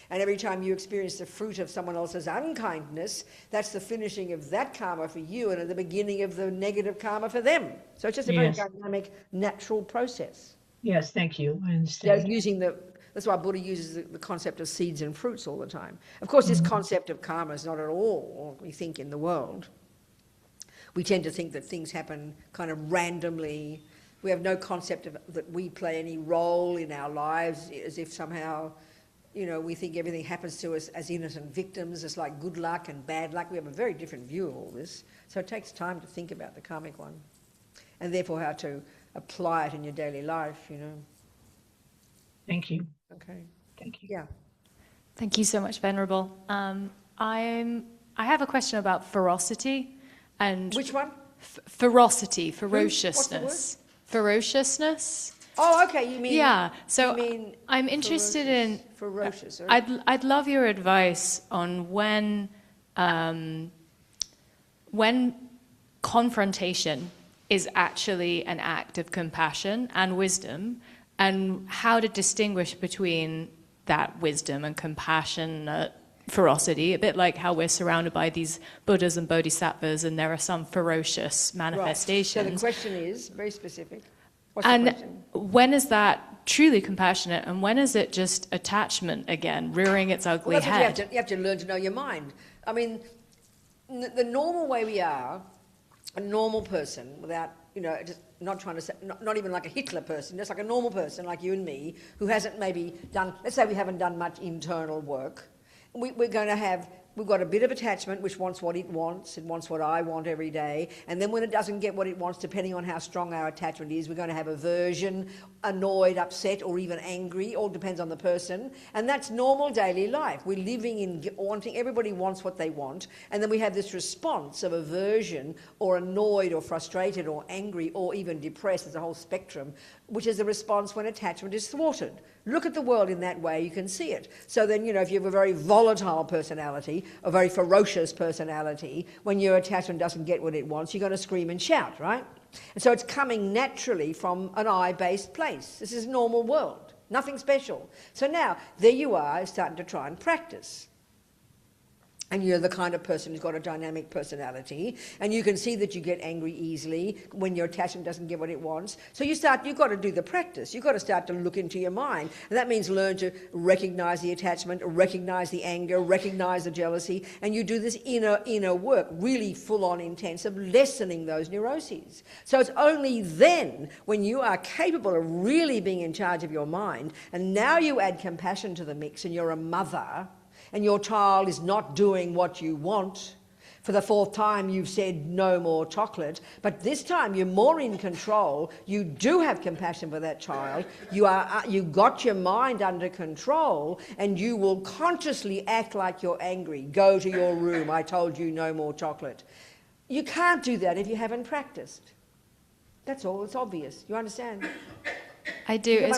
And every time you experience the fruit of someone else's unkindness, that's the finishing of that karma for you and at the beginning of the negative karma for them. So it's just a very dynamic, natural process. Yes, thank you. I understand. That's why Buddha uses the concept of seeds and fruits all the time. Of course, this concept of karma is not at all what we think in the world. We tend to think that things happen kind of randomly. We have no concept that we play any role in our lives, as if somehow, we think everything happens to us as innocent victims. It's like good luck and bad luck. We have a very different view of all this. So it takes time to think about the karmic one, and therefore how to apply it in your daily life, Thank you. Okay. Thank you. Yeah. Thank you so much, Venerable. I have a question about ferocity and Which one? ferocity, What's the ferociousness, ferociousness. Oh, okay. You mean? Yeah. So you mean I'm interested ferocious. in. I'd love your advice on when confrontation is actually an act of compassion and wisdom, and how to distinguish between that wisdom and compassion, ferocity, a bit like how we're surrounded by these Buddhas and Bodhisattvas, and there are some ferocious manifestations. Right. So the question is very specific. What's And the question? when is that truly compassionate, and when is it just attachment again, rearing its ugly Well, that's head? what you have to learn to know your mind. I mean, the normal way we are, a normal person, without, just not trying to say, not even like a Hitler person, just like a normal person like you and me, who hasn't maybe done, let's say we haven't done much internal work. We've got a bit of attachment which wants what it wants what I want every day, and then when it doesn't get what it wants, depending on how strong our attachment is, we're going to have aversion, annoyed, upset, or even angry. All depends on the person, and that's normal daily life. We're living in wanting, everybody wants what they want, and then we have this response of aversion or annoyed or frustrated or angry or even depressed. There's a whole spectrum, which is a response when attachment is thwarted. Look at the world in that way, you can see it. So then, if you have a very volatile personality, a very ferocious personality, when your attachment doesn't get what it wants, you're going to scream and shout, right? And so it's coming naturally from an I-based place. This is a normal world, nothing special. So now, there you are, starting to try and practice. And you're the kind of person who's got a dynamic personality, and you can see that you get angry easily when your attachment doesn't get what it wants. So you've got to do the practice. You've got to start to look into your mind. And that means learn to recognize the attachment, recognize the anger, recognize the jealousy, and you do this inner work, really full-on intense, of lessening those neuroses. So it's only then, when you are capable of really being in charge of your mind, and now you add compassion to the mix, and you're a mother, and your child is not doing what you want. For the fourth time, you've said no more chocolate, but this time you're more in control. You do have compassion for that child. You got your mind under control, and you will consciously act like you're angry. Go to your room. I told you no more chocolate. You can't do that if you haven't practiced. That's all. It's obvious. You understand? I do.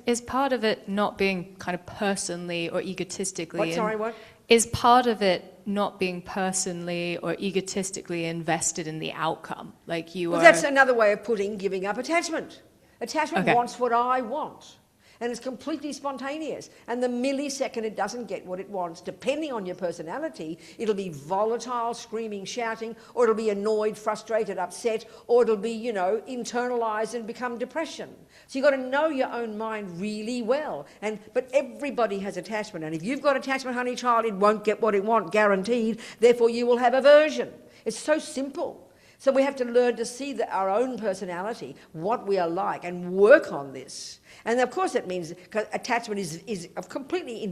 Is part of it not being kind of personally or egotistically... What? Is part of it not being personally or egotistically invested in the outcome? Like you are... That's another way of putting giving up attachment. Attachment wants what I want. And it's completely spontaneous. And the millisecond it doesn't get what it wants, depending on your personality, it'll be volatile, screaming, shouting, or it'll be annoyed, frustrated, upset, or it'll be, internalized and become depression. So you've got to know your own mind really well. But everybody has attachment. And if you've got attachment, honey child, it won't get what it wants, guaranteed. Therefore, you will have aversion. It's so simple. So we have to learn to see our own personality, what we are like, and work on this. And of course that means attachment is completely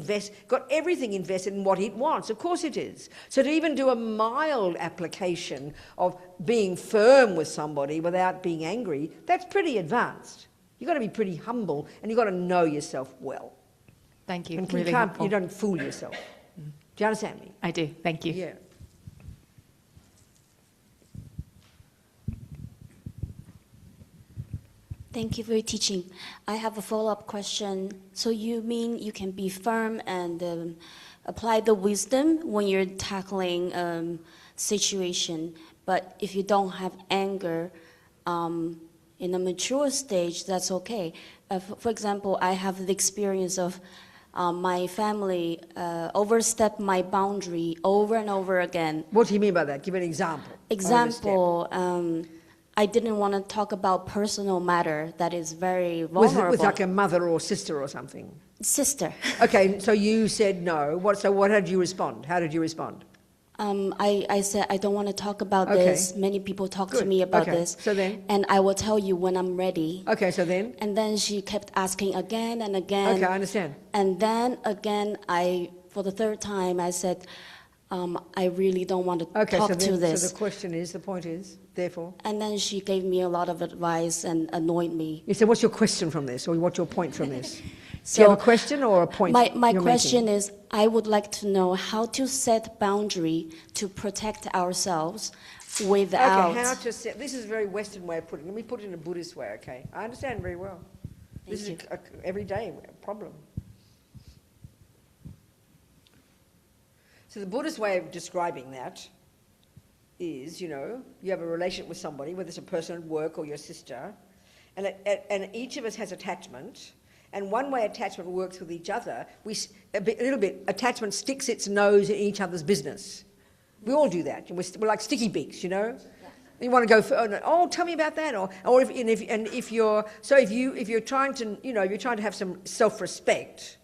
got everything invested in what it wants. Of course it is. So to even do a mild application of being firm with somebody without being angry, that's pretty advanced. You've got to be pretty humble, and you've got to know yourself well. Thank you. And Really helpful. you don't fool yourself. Do you understand me? I do. Thank you. Yeah. Thank you for your teaching. I have a follow-up question. So you mean you can be firm and apply the wisdom when you're tackling situation, but if you don't have anger in a mature stage, that's okay. For example, I have the experience of my family overstep my boundary over and over again. What do you mean by that? Give an example. Example, I didn't want to talk about personal matter that is very vulnerable. With like a mother or sister or something? Sister. Okay, so you said no. So what did you respond? How did you respond? I said, I don't want to talk about this. Many people talk to me about this. So then? And I will tell you when I'm ready. Okay, so then? And then she kept asking again and again. Okay, I understand. And then again, for the third time, I said, I really don't want to talk to this. So the question is, the point is, therefore? And then she gave me a lot of advice and annoyed me. You said, what's your question from this, or what's your point from this? So do you have a question or a point? My question is, I would like to know how to set boundary to protect ourselves without... Okay, how to set... This is a very Western way of putting it. Let me put it in a Buddhist way, okay? I understand very well. This is an everyday problem. So the Buddhist way of describing that is, you have a relationship with somebody, whether it's a person at work or your sister, and each of us has attachment, and one way attachment works with each other, attachment sticks its nose in each other's business. We all do that. We're like sticky beaks, You want to go, tell me about that, if you're trying to have some self-respect,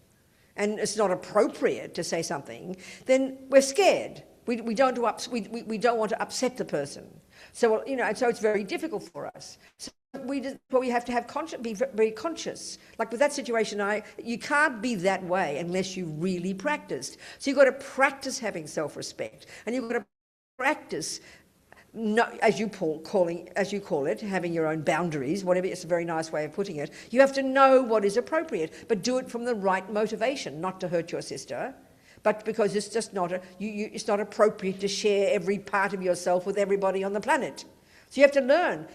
and it's not appropriate to say something, then we're scared. We don't want to upset the person. So so it's very difficult for us. So we have to be very conscious. Like with that situation, you can't be that way unless you really practiced. So you've got to practice having self-respect, and you've got to practice. No, as you call it, having your own boundaries, whatever, it's a very nice way of putting it. You have to know what is appropriate, but do it from the right motivation, not to hurt your sister, but because it's just not it's not appropriate to share every part of yourself with everybody on the planet. So you have to learn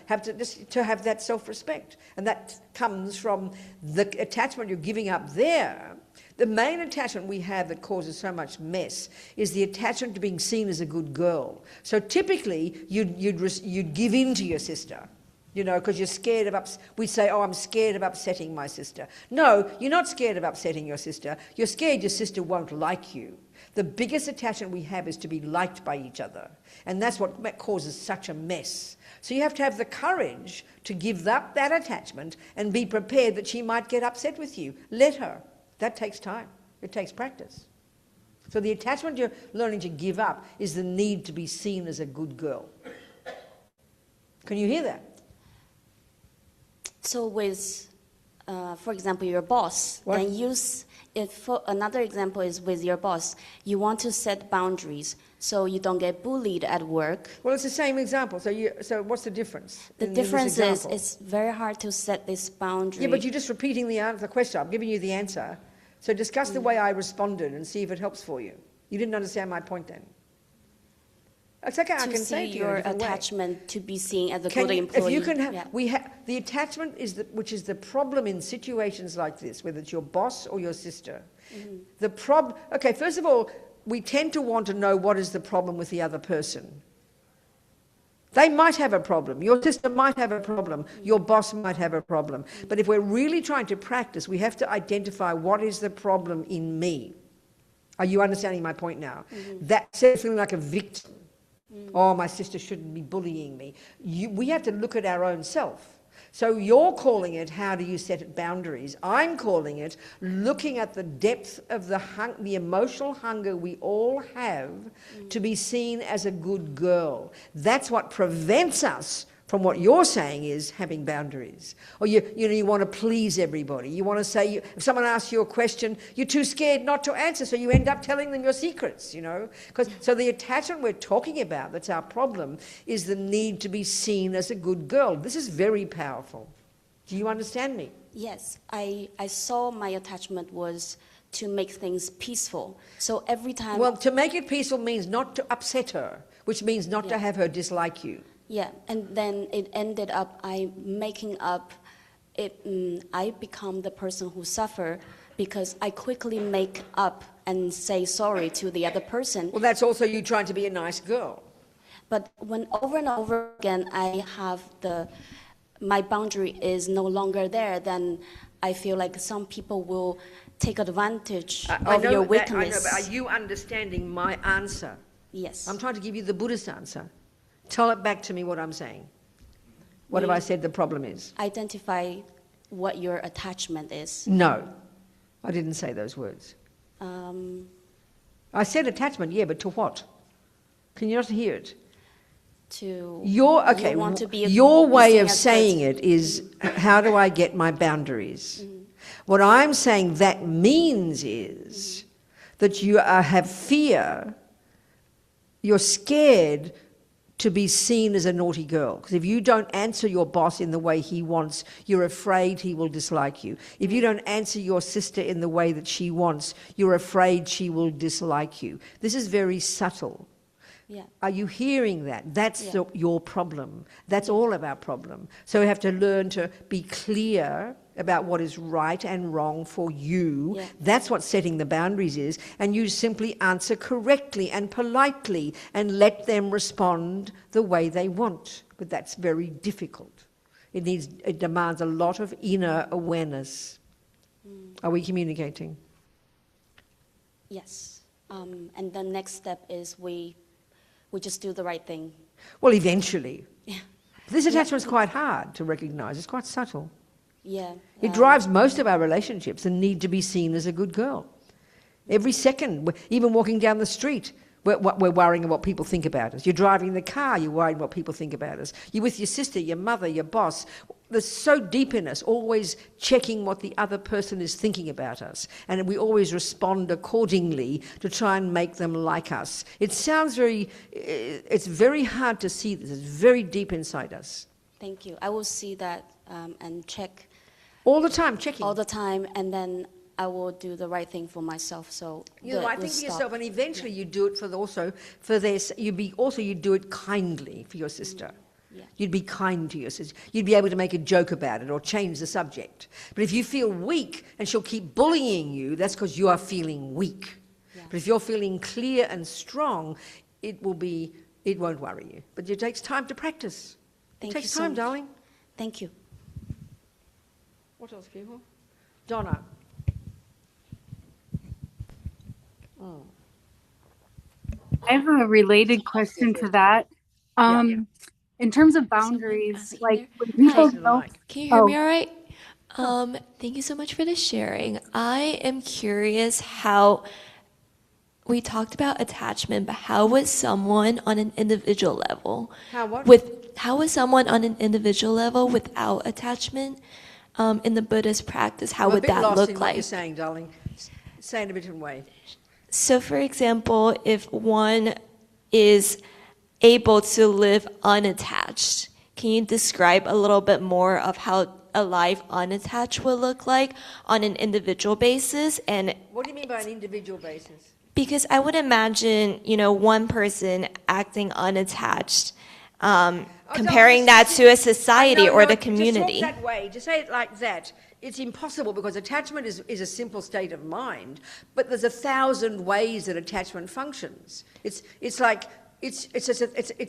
to have that self-respect, and that comes from the attachment you're giving up there. The main attachment we have that causes so much mess is the attachment to being seen as a good girl. So typically, you'd give in to your sister, because you're scared of we'd say, I'm scared of upsetting my sister. No, you're not scared of upsetting your sister. You're scared your sister won't like you. The biggest attachment we have is to be liked by each other, and that's what causes such a mess. So you have to have the courage to give up that attachment and be prepared that she might get upset with you. Let her. That takes time. It takes practice. So the attachment you're learning to give up is the need to be seen as a good girl. Can you hear that? So with, for example, your boss, What? then another example is with your boss, you want to set boundaries so you don't get bullied at work. Well, it's the same example. So what's the difference? The difference is it's very hard to set this boundary. Yeah, but you're just repeating the question. I'm giving you the answer. So discuss the way I responded and see if it helps for you. You didn't understand my point then. It's okay, I can say to you your in a different way. attachment to be seen as a good employee. If you can the attachment which is the problem in situations like this, whether it's your boss or your sister. Okay, first of all, we tend to want to know what is the problem with the other person. They might have a problem. Your sister might have a problem. Your boss might have a problem. But if we're really trying to practice, we have to identify what is the problem in me. Are you understanding my point now? That's feeling like a victim. Oh, my sister shouldn't be bullying me. We have to look at our own self. So you're calling it, how do you set boundaries? I'm calling it looking at the depth of the emotional hunger we all have to be seen as a good girl. That's what prevents us from what you're saying is having boundaries. Or you want to please everybody. You want to say, if someone asks you a question, you're too scared not to answer, so you end up telling them your secrets, So the attachment we're talking about, that's our problem, is the need to be seen as a good girl. This is very powerful. Do you understand me? Yes, I saw my attachment was to make things peaceful. So every time... Well, to make it peaceful means not to upset her, which means not to have her dislike you. Yeah, and then it ended up I become the person who suffer because I quickly make up and say sorry to the other person. Well, that's also you trying to be a nice girl. But when over and over again I have my boundary is no longer there, then I feel like some people will take advantage of your weakness. I know, but are you understanding my answer? Yes. I'm trying to give you the Buddhist answer. Tell it back to me what I'm saying. What have I said the problem is? Identify what your attachment is. No, I didn't say those words. I said attachment, yeah, but to what? Can you not hear it? Your way of saying it is, how do I get my boundaries? What I'm saying that means is that you have fear, you're scared to be seen as a naughty girl. Because if you don't answer your boss in the way he wants, you're afraid he will dislike you. If you don't answer your sister in the way that she wants, you're afraid she will dislike you. This is very subtle. Yeah. Are you hearing that? That's your problem. That's all of our problem. So we have to learn to be clear about what is right and wrong for you. Yeah. That's what setting the boundaries is. And you simply answer correctly and politely and let them respond the way they want. But that's very difficult. It demands a lot of inner awareness. Are we communicating? Yes. And the next step is we just do the right thing. Well, eventually. Yeah. This attachment is quite hard to recognize. It's quite subtle. Yeah. It drives most of our relationships, the need to be seen as a good girl. Every second, even walking down the street, we're worrying what people think about us. You're driving the car, you're worried what people think about us. You're with your sister, your mother, your boss. There's so deep in us, always checking what the other person is thinking about us. And we always respond accordingly to try and make them like us. It's very hard to see this. It's very deep inside us. Thank you. I will see that and check. All the time, checking. All the time, and then I will do the right thing for myself. So you do the right thing for yourself, and eventually you do it you do it kindly for your sister. Yeah. You'd be kind to your sister. You'd be able to make a joke about it or change the subject. But if you feel weak and she'll keep bullying you, that's because you are feeling weak. Yeah. But if you're feeling clear and strong, it won't worry you. But it takes time to practice. It takes time, darling. Thank you. What else, people? Donna. I have a related question to that. In terms of boundaries, like when people don't... Can you hear me all right? Thank you so much for the sharing. I am curious how we talked about attachment, but how was someone on an individual level? How was someone on an individual level without attachment in the Buddhist practice? How would that look like? I'm a bit lost in what you're saying, darling. Say it in a different way. So, for example, if one is able to live unattached, can you describe a little bit more of how a life unattached would look like on an individual basis? And what do you mean by an individual basis? Because I would imagine, one person acting unattached, comparing that to a society or the community. Just talk that way. Just say it like that. It's impossible because attachment is a simple state of mind, but there's 1,000 ways that attachment functions. It's like it's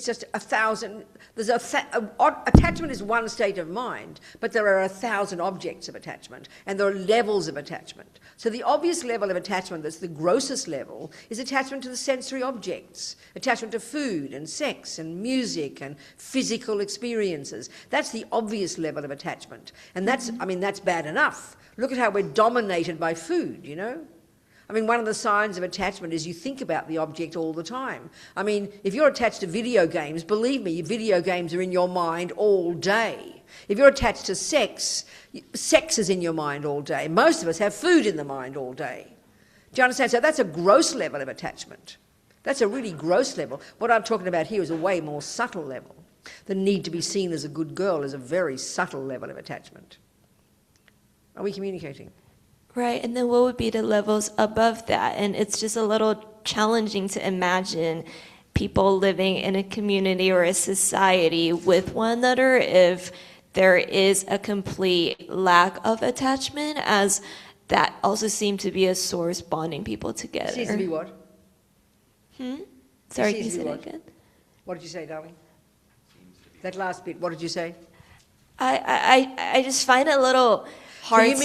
just a thousand. Attachment is one state of mind, but there are 1,000 objects of attachment, and there are levels of attachment. So the obvious level of attachment, that's the grossest level, is attachment to the sensory objects, attachment to food and sex and music and physical experiences. That's the obvious level of attachment, and that's bad enough. Look at how we're dominated by food, you know. I mean, one of the signs of attachment is you think about the object all the time. I mean, if you're attached to video games, believe me, video games are in your mind all day. If you're attached to sex, sex is in your mind all day. Most of us have food in the mind all day. Do you understand? So that's a gross level of attachment. That's a really gross level. What I'm talking about here is a way more subtle level. The need to be seen as a good girl is a very subtle level of attachment. Are we communicating? Right, and then what would be the levels above that? And it's just a little challenging to imagine people living in a community or a society with one another if there is a complete lack of attachment, as that also seemed to be a source bonding people together. Seems to be what? Sorry, can you say that again? What did you say, darling? That last bit, what did you say? I just find it a little hard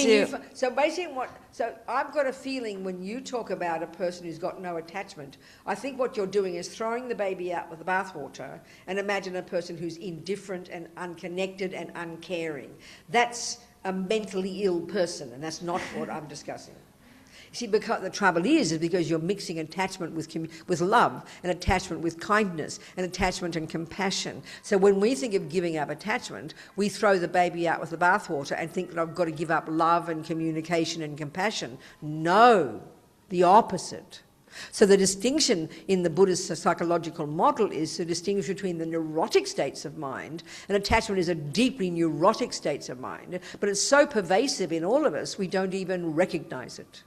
So basically so I've got a feeling when you talk about a person who's got no attachment, I think what you're doing is throwing the baby out with the bathwater and imagine a person who's indifferent and unconnected and uncaring. That's a mentally ill person, and that's not what I'm discussing. See, because the trouble is because you're mixing attachment with love, and attachment with kindness, and attachment and compassion. So when we think of giving up attachment, we throw the baby out with the bathwater and think that I've got to give up love and communication and compassion. No, the opposite. So the distinction in the Buddhist psychological model is to distinguish between the neurotic states of mind, and attachment is a deeply neurotic state of mind, but it's so pervasive in all of us we don't even recognize it.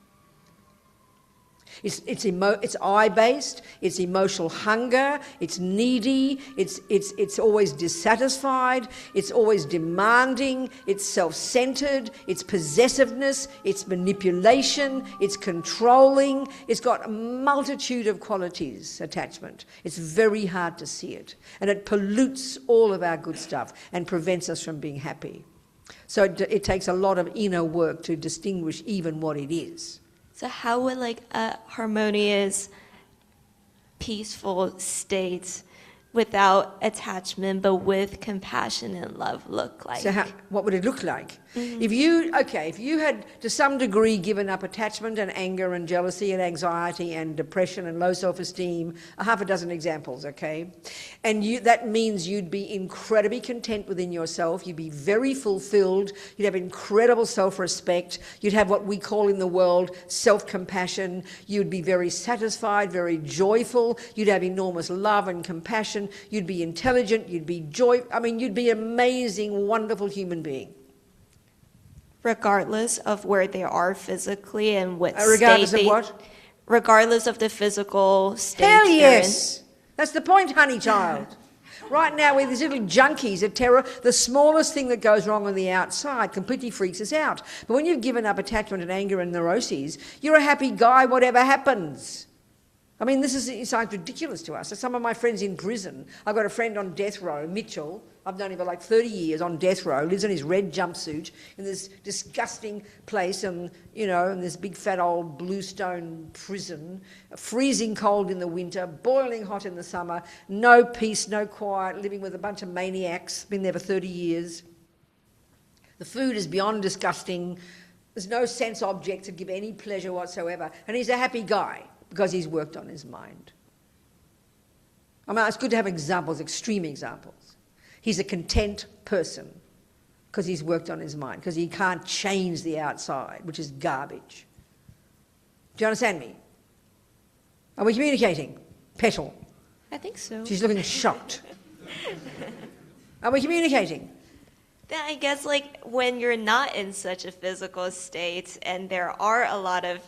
It's eye-based, it's emotional hunger, it's needy, it's always dissatisfied, it's always demanding, it's self-centered, it's possessiveness, it's manipulation, it's controlling, it's got a multitude of qualities, attachment. It's very hard to see it, and it pollutes all of our good stuff and prevents us from being happy. So it takes a lot of inner work to distinguish even what it is. So how would like a harmonious, peaceful state without attachment but with compassion and love look like? So what would it look like? If you had to some degree given up attachment and anger and jealousy and anxiety and depression and low self-esteem, a half a dozen examples, okay? And that means you'd be incredibly content within yourself, you'd be very fulfilled, you'd have incredible self-respect, you'd have what we call in the world self-compassion, you'd be very satisfied, very joyful, you'd have enormous love and compassion, you'd be intelligent, you'd be you'd be an amazing, wonderful human being. Regardless of where they are physically and what regardless of what? Regardless of the physical state. Hell yes! That's the point, honey child. Right now, we're these little junkies of terror. The smallest thing that goes wrong on the outside completely freaks us out. But when you've given up attachment and anger and neuroses, you're a happy guy whatever happens. I mean, it sounds ridiculous to us. So some of my friends in prison, I've got a friend on death row, Mitchell, I've known him for like 30 years, on death row, lives in his red jumpsuit in this disgusting place, and in this big fat old bluestone prison, freezing cold in the winter, boiling hot in the summer, no peace, no quiet, living with a bunch of maniacs, been there for 30 years. The food is beyond disgusting. There's no sense objects that give any pleasure whatsoever, and he's a happy guy because he's worked on his mind. I mean, it's good to have examples, extreme examples. He's a content person because he's worked on his mind, because he can't change the outside, which is garbage. Do you understand me? Are we communicating? Petal. I think so. She's looking shocked. Are we communicating? Then I guess when you're not in such a physical state and there are a lot of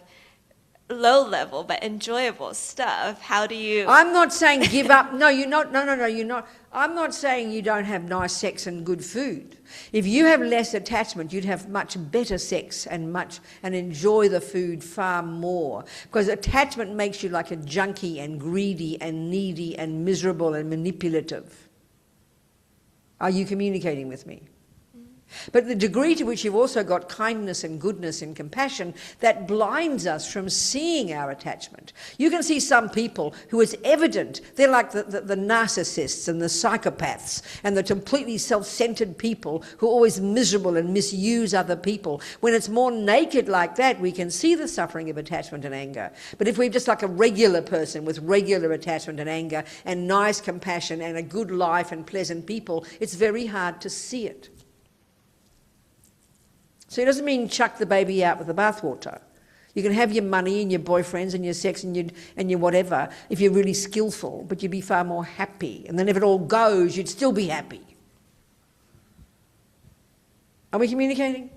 low level but enjoyable stuff, how do you... I'm not saying give up. No, you're not. No, you're not. I'm not saying you don't have nice sex and good food. If you have less attachment, you'd have much better sex and enjoy the food far more. Because attachment makes you like a junkie and greedy and needy and miserable and manipulative. Are you communicating with me? But the degree to which you've also got kindness and goodness and compassion, that blinds us from seeing our attachment. You can see some people who it's evident, they're like the narcissists and the psychopaths and the completely self-centered people who are always miserable and misuse other people. When it's more naked like that, we can see the suffering of attachment and anger. But if we're just like a regular person with regular attachment and anger and nice compassion and a good life and pleasant people, it's very hard to see it. So it doesn't mean chuck the baby out with the bathwater. You can have your money and your boyfriends and your sex and your whatever if you're really skillful, but you'd be far more happy. And then if it all goes, you'd still be happy. Are we communicating?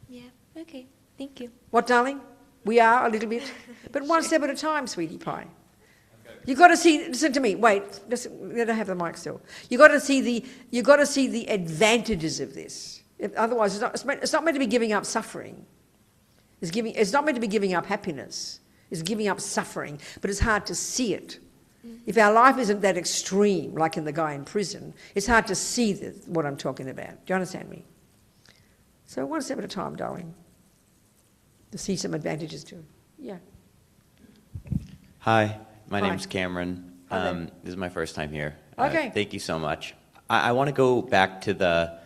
Yeah, okay, thank you. What, darling? We are a little bit. But one step at a time, sweetie pie. You've got to see, listen to me, wait, let her have the mic still. You've got to see the advantages of this. Otherwise, it's not meant to be giving up suffering. It's not meant to be giving up happiness. It's giving up suffering, but it's hard to see it. If our life isn't that extreme, like in the guy in prison, it's hard to see what I'm talking about. Do you understand me? So one step at a time, darling, to see some advantages too. Yeah. Hi, my Hi. name's Cameron. Okay. This is my first time here. Okay. Thank you so much. I want to go back to the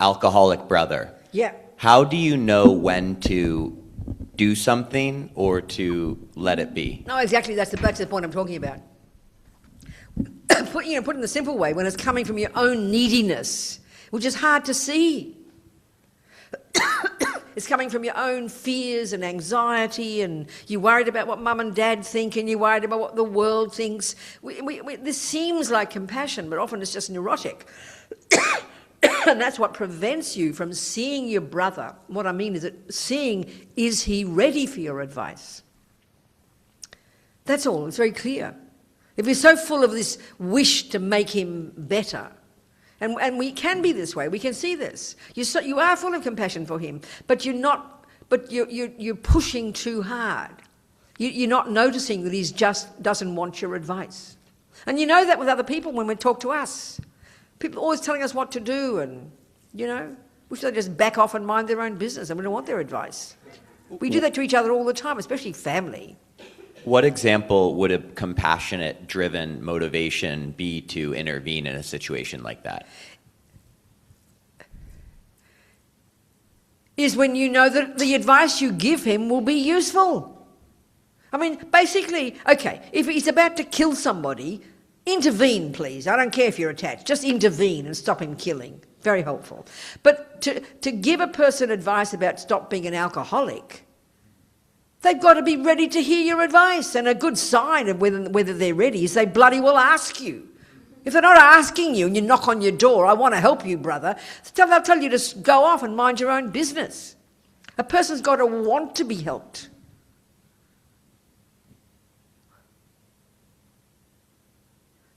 alcoholic brother. Yeah. How do you know when to do something or to let it be? No, exactly. That's the point I'm talking about. Put in the simple way, when it's coming from your own neediness, which is hard to see. It's coming from your own fears and anxiety, and you're worried about what mum and dad think, and you're worried about what the world thinks. This seems like compassion, but often it's just neurotic. And that's what prevents you from seeing your brother. What I mean is seeing, is he ready for your advice? That's all. It's very clear. If we're so full of this wish to make him better, and we can be this way, we can see this. You are full of compassion for him, but you're not. But you're pushing too hard. You're not noticing that he just doesn't want your advice, and you know that with other people when we talk to us. People are always telling us what to do, and, we should just back off and mind their own business, and we don't want their advice. We do that to each other all the time, especially family. What example would a compassionate, driven motivation be to intervene in a situation like that? Is when you know that the advice you give him will be useful. I mean, basically, okay, if he's about to kill somebody, intervene, please. I don't care if you're attached. Just intervene and stop him killing. Very helpful. But to give a person advice about stop being an alcoholic, they've got to be ready to hear your advice. And a good sign of whether they're ready is they bloody well ask you. If they're not asking you and you knock on your door, I want to help you, brother, they'll tell you to go off and mind your own business. A person's got to want to be helped.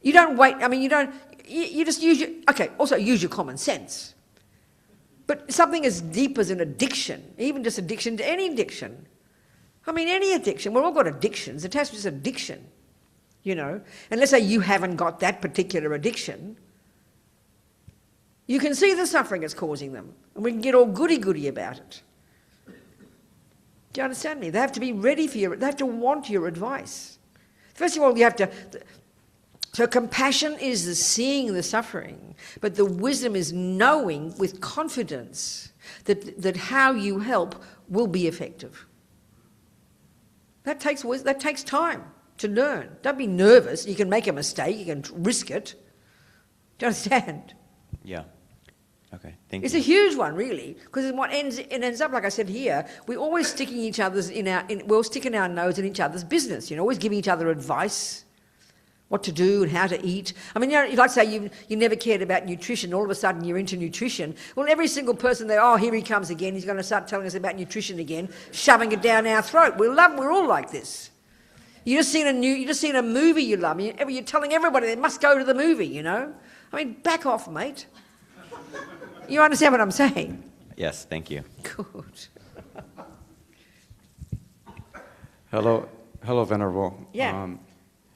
You don't wait, you just use also use your common sense. But something as deep as an addiction, even just addiction to any addiction. Any addiction, we've all got addictions, attachment is addiction, And let's say you haven't got that particular addiction, you can see the suffering it's causing them, and we can get all goody-goody about it. Do you understand me? They have to be ready for they have to want your advice. First of all, you have to... So compassion is the seeing the suffering, but the wisdom is knowing with confidence that how you help will be effective. That takes time to learn. Don't be nervous. You can make a mistake. You can risk it. Do you understand? Yeah. Okay. Thank It's you. a huge one, really, because it ends up, like I said here, we're always sticking each other's we're all sticking our nose in each other's business. Always giving each other advice. What to do and how to eat. Like I say, you never cared about nutrition. All of a sudden, you're into nutrition. Well, every single person there, here he comes again. He's going to start telling us about nutrition again, shoving it down our throat. We're all like this. You just seen a movie you love. You're telling everybody they must go to the movie. I mean, back off, mate. You understand what I'm saying? Yes, thank you. Good. Hello, Venerable. Yeah.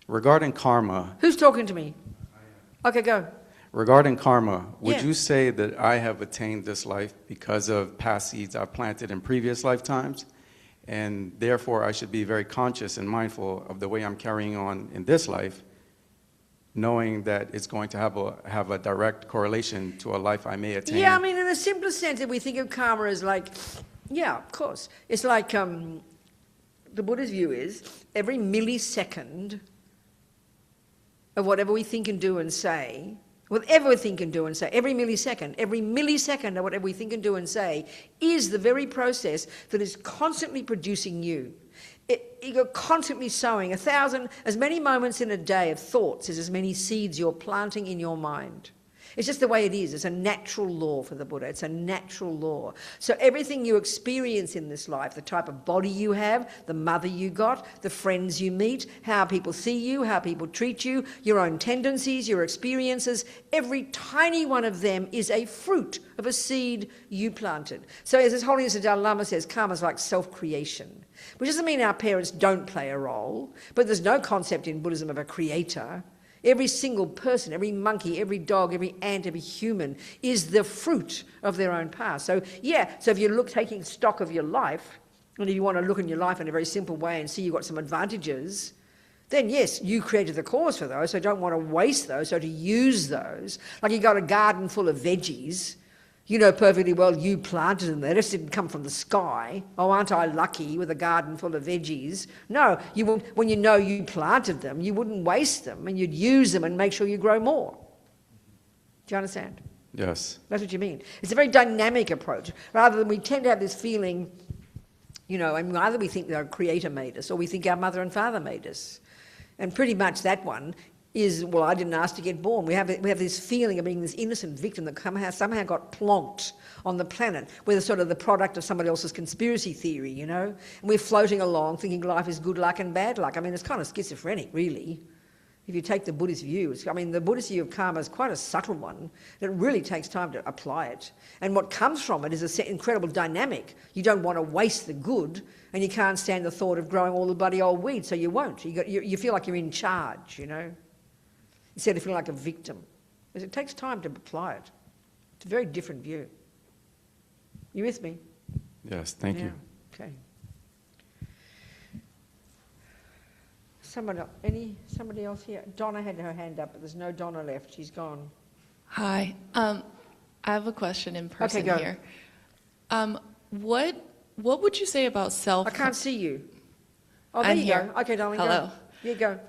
Regarding karma, Who's talking to me? Okay, go. regarding karma, would Yeah. you say that I have attained this life because of past seeds I planted in previous lifetimes, and therefore I should be very conscious and mindful of the way I'm carrying on in this life, knowing that it's going to have a direct correlation to a life I may attain? Yeah, I mean, in the simplest sense, if we think of karma as like, yeah, of course. It's like the Buddha's view is every millisecond of whatever we think and do and say, whatever we think and do and say, every millisecond of whatever we think and do and say is the very process that is constantly producing you. You're constantly sowing as many moments in a day of thoughts as many seeds you're planting in your mind. It's just the way it is. It's a natural law for the Buddha. It's a natural law. So everything you experience in this life, the type of body you have, the mother you got, the friends you meet, how people see you, how people treat you, your own tendencies, your experiences, every tiny one of them is a fruit of a seed you planted. So as His Holiness the Dalai Lama says, karma is like self-creation. Which doesn't mean our parents don't play a role, but there's no concept in Buddhism of a creator. Every single person, every monkey, every dog, every ant, every human is the fruit of their own past. So if you look taking stock of your life, and if you want to look in your life in a very simple way and see you've got some advantages, then yes, you created the cause for those, so don't want to waste those, so to use those. Like you got a garden full of veggies, you know perfectly well you planted them there. They just didn't come from the sky. Oh, aren't I lucky with a garden full of veggies? No, when you know you planted them, you wouldn't waste them and you'd use them and make sure you grow more. Do you understand? Yes. That's what you mean. It's a very dynamic approach. Rather than we tend to have this feeling, and either we think that our Creator made us or we think our mother and father made us. And pretty much that one is, well, I didn't ask to get born. We have this feeling of being this innocent victim that somehow got plonked on the planet. We're sort of the product of somebody else's conspiracy theory, And we're floating along thinking life is good luck and bad luck. I mean, it's kind of schizophrenic, really. If you take the Buddhist view, the Buddhist view of karma is quite a subtle one. It really takes time to apply it. And what comes from it is an incredible dynamic. You don't want to waste the good, and you can't stand the thought of growing all the bloody old weeds, so you won't. You feel like you're in charge, instead of feeling like a victim. Because it takes time to apply it. It's a very different view. You with me? Yes, thank you. Okay. Somebody else here? Donna had her hand up, but there's no Donna left. She's gone. Hi. I have a question in person go. here. What would you say about self? I can't see you. Oh, there I'm you here. go. Okay, darling. Hello. Go. Here you go.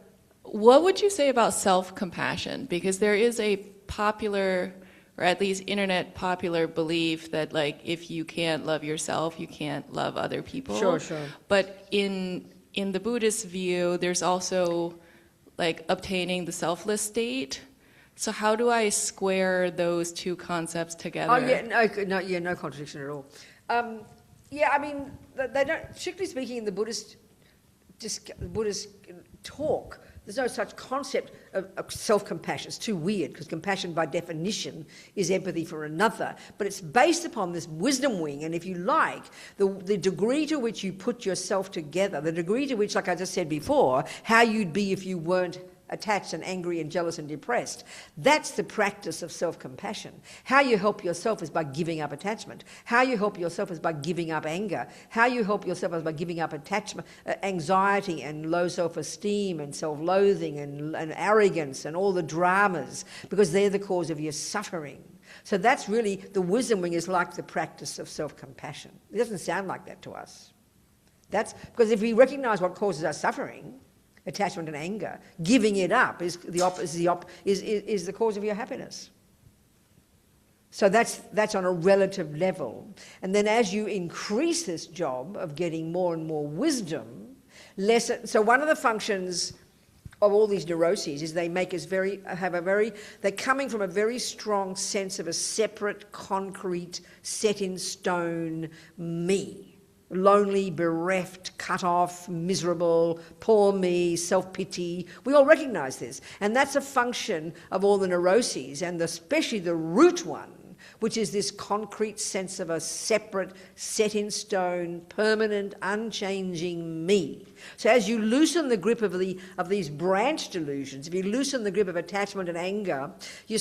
What would you say about self-compassion? Because there is a popular, or at least internet popular belief that if you can't love yourself, you can't love other people. Sure. But in the Buddhist view, there's also obtaining the selfless state. So how do I square those two concepts together? Oh yeah, no contradiction at all. They don't. Strictly speaking, in the Buddhist talk, there's no such concept of self-compassion. It's too weird because compassion by definition is empathy for another. But it's based upon this wisdom wing, and if you like, the degree to which you put yourself together, the degree to which, like I just said before, how you'd be if you weren't attached and angry and jealous and depressed. That's the practice of self-compassion. How you help yourself is by giving up attachment. How you help yourself is by giving up anger. How you help yourself is by giving up attachment, anxiety and low self-esteem and self-loathing and arrogance and all the dramas, because they're the cause of your suffering. So that's really, the wisdom wing is like the practice of self-compassion. It doesn't sound like that to us. That's because if we recognize what causes our suffering, attachment and anger, giving it up is the cause of your happiness. So that's on a relative level. And then as you increase this job of getting more and more wisdom, so one of the functions of all these neuroses is they make us they're coming from a very strong sense of a separate, concrete, set in stone me. lonely, bereft, cut off, miserable, poor me, self-pity. We all recognize this. And that's a function of all the neuroses, and especially the root one, which is this concrete sense of a separate, set in stone, permanent, unchanging me. So as you loosen the grip of these branch delusions, if you loosen the grip of attachment and anger, you're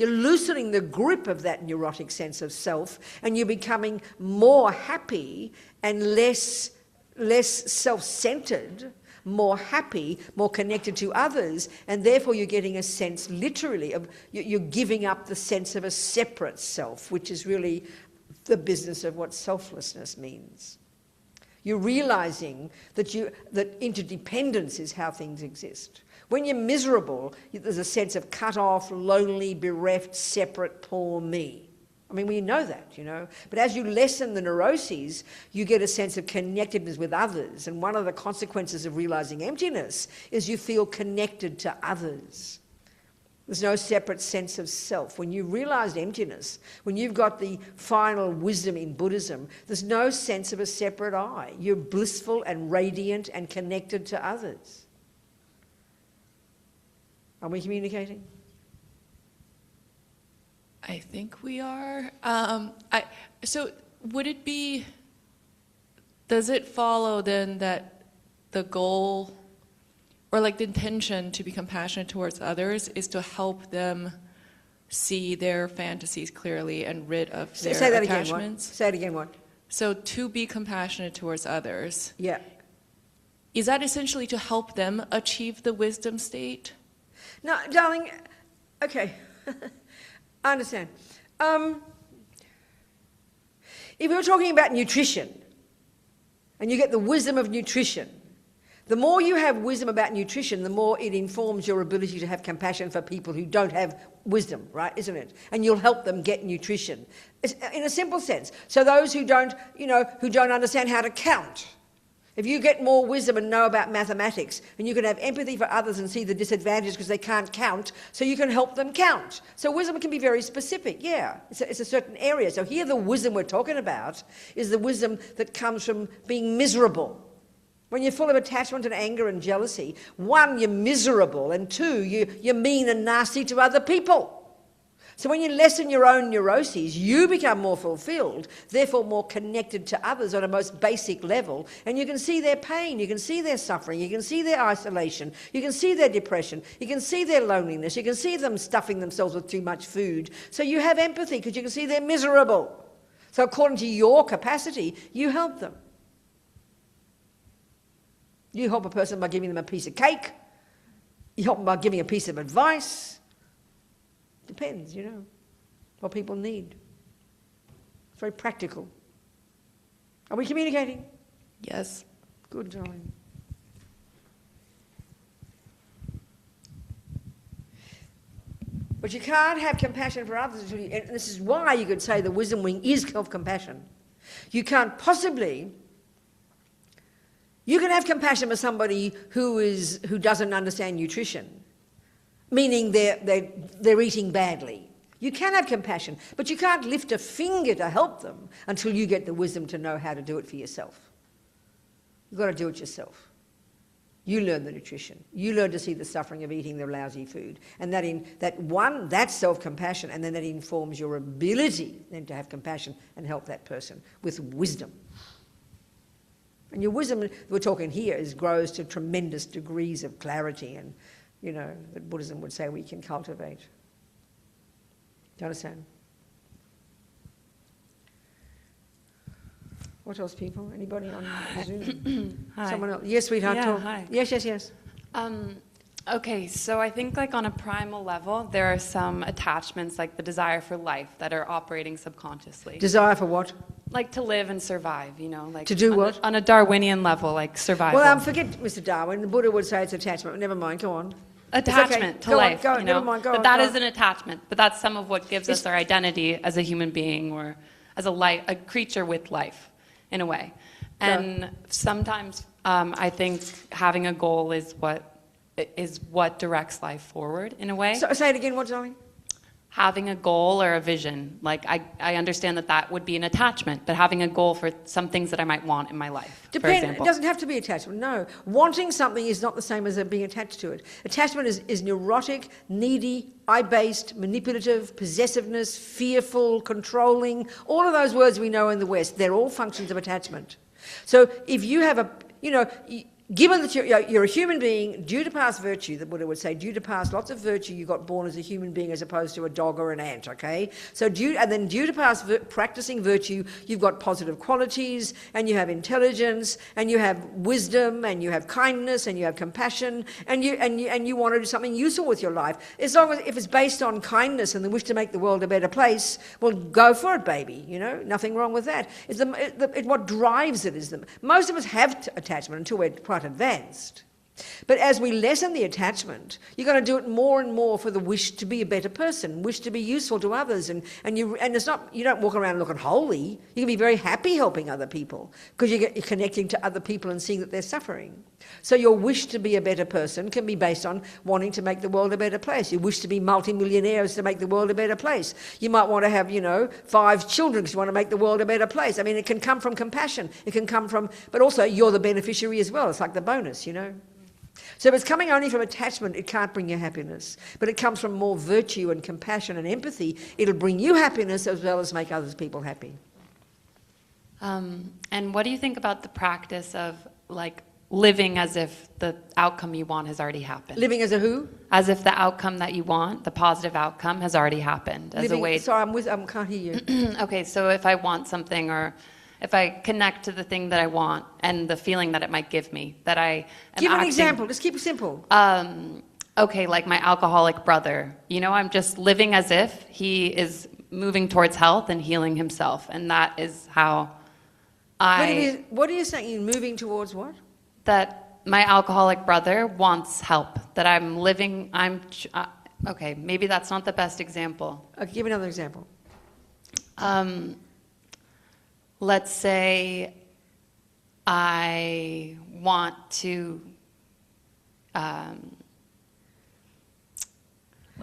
loosening the grip of that neurotic sense of self, and you're becoming more happy and less self-centered, more happy, more connected to others, and therefore you're getting a sense, literally, of you're giving up the sense of a separate self, which is really the business of what selflessness means. You're realizing that interdependence is how things exist. When you're miserable, there's a sense of cut off, lonely, bereft, separate, poor me. I mean, we know that, you know. But as you lessen the neuroses, you get a sense of connectedness with others. And one of the consequences of realizing emptiness is you feel connected to others. There's no separate sense of self. When you realize emptiness, when you've got the final wisdom in Buddhism, there's no sense of a separate I. You're blissful and radiant and connected to others. Are we communicating? I think we are. So would it be, does it follow then that the goal or like the intention to be compassionate towards others is to help them see their fantasies clearly and rid of their Say that attachments? Again, what? Say it again, what? So to be compassionate towards others. Yeah. Is that essentially to help them achieve the wisdom state? No, darling, okay. I understand. If we were talking about nutrition, and you get the wisdom of nutrition, the more you have wisdom about nutrition, the more it informs your ability to have compassion for people who don't have wisdom, right, isn't it? And you'll help them get nutrition, in a simple sense. So those who don't understand how to count, if you get more wisdom and know about mathematics, and you can have empathy for others and see the disadvantages because they can't count, so you can help them count. So wisdom can be very specific, yeah. It's a certain area. So here the wisdom we're talking about is the wisdom that comes from being miserable. When you're full of attachment and anger and jealousy, one, you're miserable, and two, you're mean and nasty to other people. So when you lessen your own neuroses, you become more fulfilled, therefore more connected to others on a most basic level, and you can see their pain, you can see their suffering, you can see their isolation, you can see their depression, you can see their loneliness, you can see them stuffing themselves with too much food. So you have empathy because you can see they're miserable. So according to your capacity, you help them. You help a person by giving them a piece of cake. You help them by giving a piece of advice. Depends, you know, what people need. It's very practical. Are we communicating? Yes. Good, darling. But you can't have compassion for others until you, and this is why you could say the wisdom wing is self-compassion. You can't possibly. You can have compassion for somebody who doesn't understand nutrition, meaning they're eating badly. You can have compassion, but you can't lift a finger to help them until you get the wisdom to know how to do it for yourself. You've got to do it yourself. You learn the nutrition. You learn to see the suffering of eating the lousy food. And that's self-compassion, and then that informs your ability then to have compassion and help that person with wisdom. And your wisdom, we're talking here, grows to tremendous degrees of clarity and, you know, that Buddhism would say we can cultivate. Do you understand? What else, people? Anybody on Zoom? Hi. Someone else? Yes, sweetheart. Yeah, talk. hi. Yes. Okay, so I think like on a primal level, there are some attachments like the desire for life that are operating subconsciously. Desire for what? Like to live and survive, you know, like to do what? On a Darwinian level, like survival. Well, forget Mr. Darwin. The Buddha would say it's attachment. Never mind. Go on. Attachment to life. Go on, you know? never mind. Go on. That is an attachment, but that's some of what gives us our identity as a human being or as a creature with life, in a way. And sometimes I think having a goal is what directs life forward, in a way. So, say it again. What, darling? having a goal or a vision. Like, I understand that that would be an attachment, but having a goal for some things that I might want in my life, for It example. doesn't have to be attachment, no. Wanting something is not the same as being attached to it. Attachment is neurotic, needy, I-based, manipulative, possessiveness, fearful, controlling, all of those words we know in the West, they're all functions of attachment. So if you have given that you're a human being, due to past virtue, the Buddha would say, due to past lots of virtue, you got born as a human being as opposed to a dog or an ant, okay? So due to past practicing virtue, you've got positive qualities, and you have intelligence, and you have wisdom, and you have kindness, and you have compassion, and you want to do something useful with your life. As long as, if it's based on kindness and the wish to make the world a better place, well, go for it, baby, nothing wrong with that. What drives it is most of us have attachment until we're quite advanced. But as we lessen the attachment, you're going to do it more and more for the wish to be a better person, wish to be useful to others, and it's not, you don't walk around looking holy. You can be very happy helping other people because you're connecting to other people and seeing that they're suffering. So your wish to be a better person can be based on wanting to make the world a better place. You wish to be multimillionaires to make the world a better place. You might want to have, 5 children because you want to make the world a better place. I mean, it can come from compassion. It can come from, but also you're the beneficiary as well. It's like the bonus, So if it's coming only from attachment, it can't bring you happiness. But it comes from more virtue and compassion and empathy. It'll bring you happiness as well as make other people happy. And what do you think about the practice of, living as if the outcome you want has already happened? Living as a who? As if the outcome that you want, the positive outcome, has already happened. As a way. Sorry, I can't hear you. Okay, so if I want something, or if I connect to the thing that I want and the feeling that it might give me, that I am Give an acting, example. Just keep it simple. Okay, like my alcoholic brother. I'm just living as if he is moving towards health and healing himself, and that is how What are you saying? You're moving towards what? That my alcoholic brother wants help. That I'm living. Okay, maybe that's not the best example. Okay, give another example. Let's say I want to,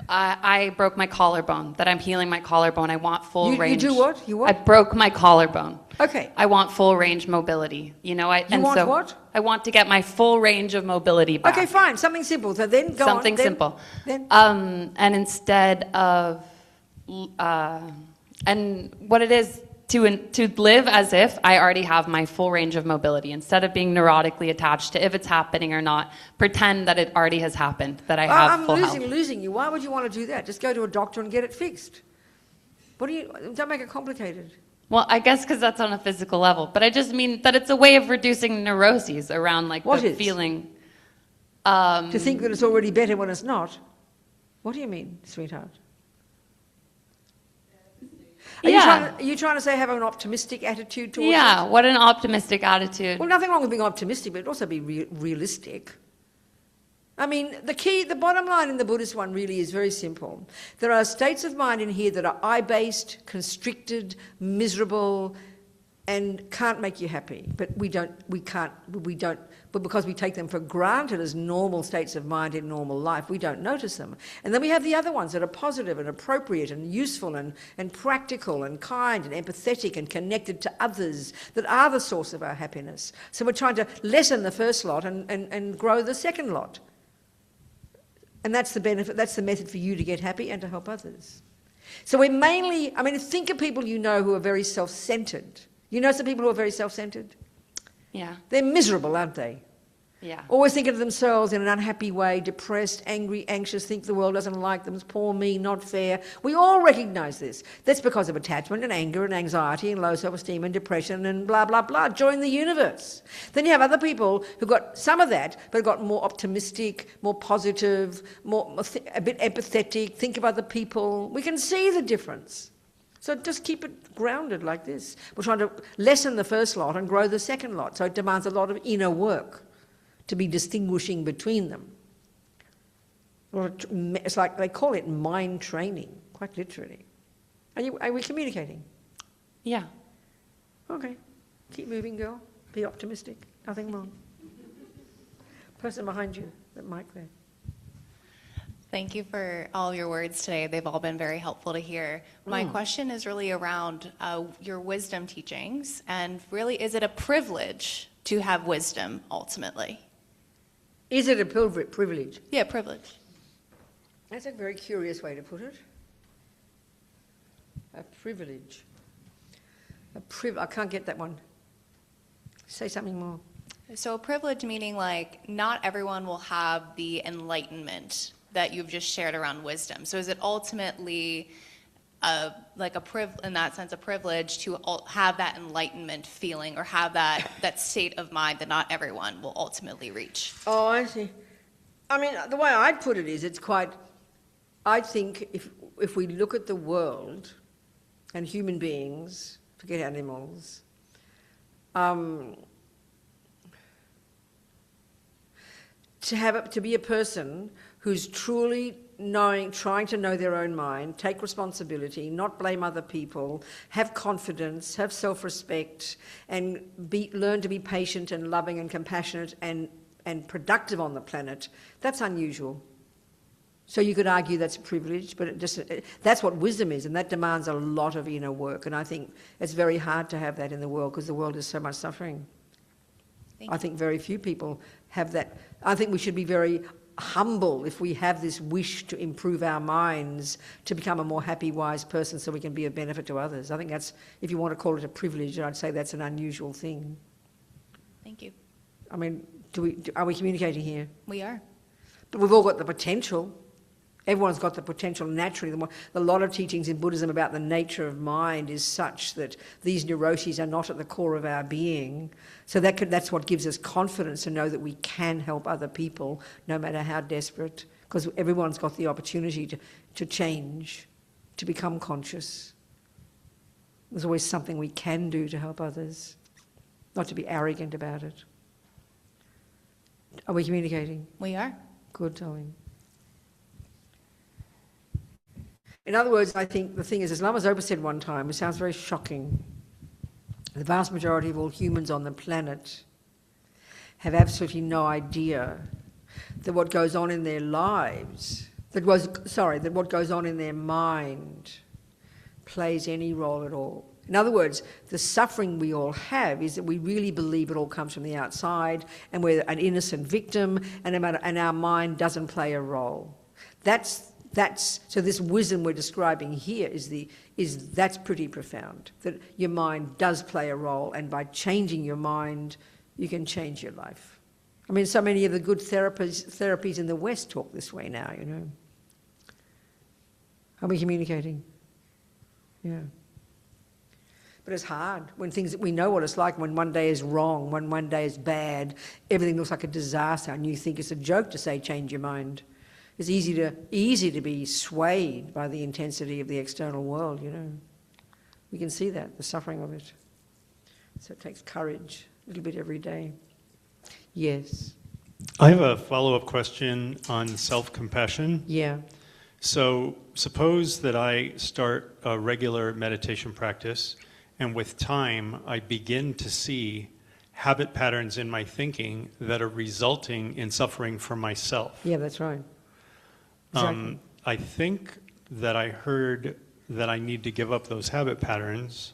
I broke my collarbone, that I'm healing my collarbone. I want full range. You do what? You what? I broke my collarbone. Okay. I want full range mobility. You want what? I want to get my full range of mobility back. Okay, fine. Something simple. So then go Something on. Then, simple. Then. And instead of, and what it is, to live as if I already have my full range of mobility, instead of being neurotically attached to if it's happening or not, pretend that it already has happened, that I have full health. I'm losing you. Why would you want to do that? Just go to a doctor and get it fixed. Don't make it complicated. Well, I guess because that's on a physical level, but I just mean that it's a way of reducing neuroses around the feeling. To think that it's already better when it's not. What do you mean, sweetheart? Are you trying to say have an optimistic attitude towards it? Yeah, what an optimistic attitude. Well, nothing wrong with being optimistic, but also be realistic. I mean, the bottom line in the Buddhist one really is very simple. There are states of mind in here that are I-based, constricted, miserable, and can't make you happy. But but because we take them for granted as normal states of mind in normal life, we don't notice them. And then we have the other ones that are positive and appropriate and useful and practical and kind and empathetic and connected to others that are the source of our happiness. So we're trying to lessen the first lot and grow the second lot. And that's the benefit, that's the method for you to get happy and to help others. So we're mainly, think of people who are very self-centered. You know some people who are very self-centered? Yeah. They're miserable, aren't they? Yeah. Always thinking of themselves in an unhappy way, depressed, angry, anxious, think the world doesn't like them, it's poor me, not fair. We all recognise this. That's because of attachment and anger and anxiety and low self-esteem and depression and blah, blah, blah. Join the universe. Then you have other people who've got some of that, but have got more optimistic, more positive, a bit empathetic, think of other people. We can see the difference. So just keep it grounded like this. We're trying to lessen the first lot and grow the second lot. So it demands a lot of inner work to be distinguishing between them. It's like they call it mind training, quite literally. Are we communicating? Yeah. Okay. Keep moving, girl. Be optimistic. Nothing wrong. Person behind you, that mic there. Thank you for all your words today. They've all been very helpful to hear. My question is really around your wisdom teachings, and really, is it a privilege to have wisdom ultimately? Is it a privilege? Yeah, privilege. That's a very curious way to put it. A privilege. I can't get that one. Say something more. So a privilege meaning like not everyone will have the enlightenment that you've just shared around wisdom. So is it ultimately in that sense a privilege to have that enlightenment feeling or have that state of mind that not everyone will ultimately reach? Oh, I see. I mean, the way I'd put it is I think if we look at the world and human beings, forget animals, to be a person who's truly trying to know their own mind, take responsibility, not blame other people, have confidence, have self-respect, and learn to be patient and loving and compassionate and productive on the planet, that's unusual. So you could argue that's a privilege, but that's what wisdom is, and that demands a lot of inner work, and I think it's very hard to have that in the world because the world is so much suffering. I think very few people have that. I think we should be very humble if we have this wish to improve our minds, to become a more happy, wise person so we can be of benefit to others. I think that's, if you want to call it a privilege, I'd say that's an unusual thing. Thank you. I mean, are we communicating here? We are. But we've all got the potential. Everyone's got the potential naturally. A lot of teachings in Buddhism about the nature of mind is such that these neuroses are not at the core of our being. So that's what gives us confidence to know that we can help other people, no matter how desperate, because everyone's got the opportunity to change, to become conscious. There's always something we can do to help others, not to be arrogant about it. Are we communicating? We are. Good, darling. In other words, I think the thing is, as Lama Zopa said one time, it sounds very shocking, the vast majority of all humans on the planet have absolutely no idea that what goes on in their lives, that what goes on in their mind plays any role at all. In other words, the suffering we all have is that we really believe it all comes from the outside and we're an innocent victim and our mind doesn't play a role. So this wisdom we're describing here that's pretty profound, that your mind does play a role, and by changing your mind, you can change your life. I mean, so many of the good therapies in the West talk this way now, you know. Are we communicating? Yeah. But it's hard when we know what it's like when one day is wrong, when one day is bad, everything looks like a disaster, and you think it's a joke to say change your mind. It's easy to be swayed by the intensity of the external world, you know. We can see that, the suffering of it. So it takes courage, a little bit every day. Yes. I have a follow-up question on self-compassion. Yeah. So suppose that I start a regular meditation practice, and with time I begin to see habit patterns in my thinking that are resulting in suffering for myself. Yeah, that's right. Exactly. I think that I heard that I need to give up those habit patterns,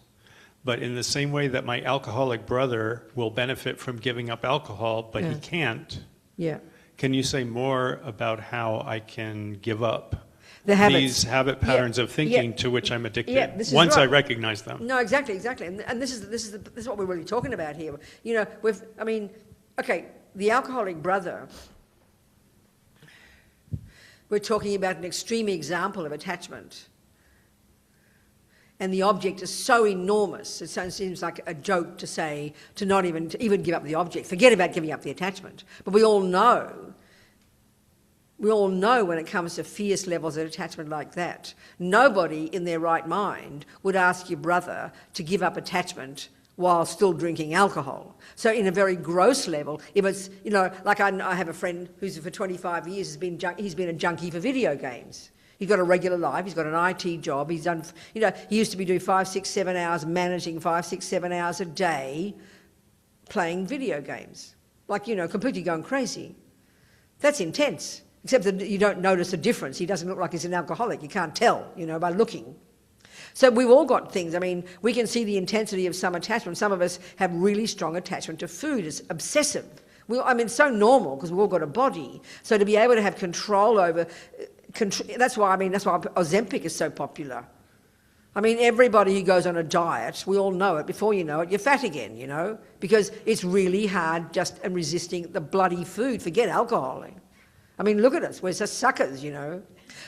but in the same way that my alcoholic brother will benefit from giving up alcohol, but he can't. Yeah. Can you say more about how I can give up these habit patterns of thinking to which I'm addicted once I recognize them? No, exactly. And this is what we're really talking about here. You know, the alcoholic brother. We're talking about an extreme example of attachment. And the object is so enormous, it seems like a joke to say, to even give up the object. Forget about giving up the attachment. But we all know when it comes to fierce levels of attachment like that, nobody in their right mind would ask your brother to give up attachment while still drinking alcohol. So in a very gross level, if it's, you know, like I have a friend who's for 25 years he's been a junkie for video games. He's got a regular life, he's got an IT job, he's done, you know, he used to be doing 5, 6, 7 hours, managing 5, 6, 7 hours a day playing video games. Like, you know, completely going crazy. That's intense. Except that you don't notice a difference. He doesn't look like he's an alcoholic. You can't tell, by looking. So we've all got things. I mean, we can see the intensity of some attachment. Some of us have really strong attachment to food. It's obsessive. It's so normal because we've all got a body. So to be able to have control over, that's why Ozempic is so popular. I mean, everybody who goes on a diet, we all know it. Before you know it, you're fat again, because it's really hard just resisting the bloody food. Forget alcohol. I mean, look at us. We're just suckers,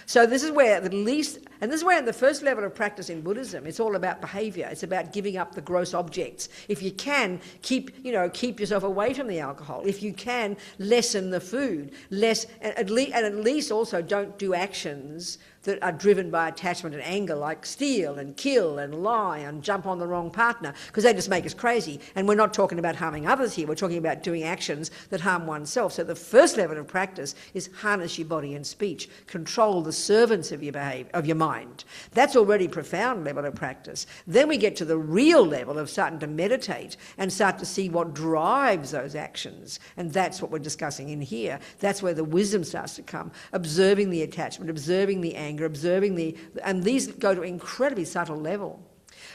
So this is where at least, and this is where in the first level of practice in Buddhism, it's all about behaviour. It's about giving up the gross objects. If you can, keep yourself away from the alcohol. If you can, lessen the food. And at least also don't do actions that are driven by attachment and anger, like steal and kill and lie and jump on the wrong partner, because they just make us crazy. And we're not talking about harming others here. We're talking about doing actions that harm oneself. So the first level of practice is harness your body and speech. Control the servants of your mind. That's already profound level of practice. Then we get to the real level of starting to meditate and start to see what drives those actions. And that's what we're discussing in here. That's where the wisdom starts to come. Observing the attachment, observing the anger, and these go to an incredibly subtle level.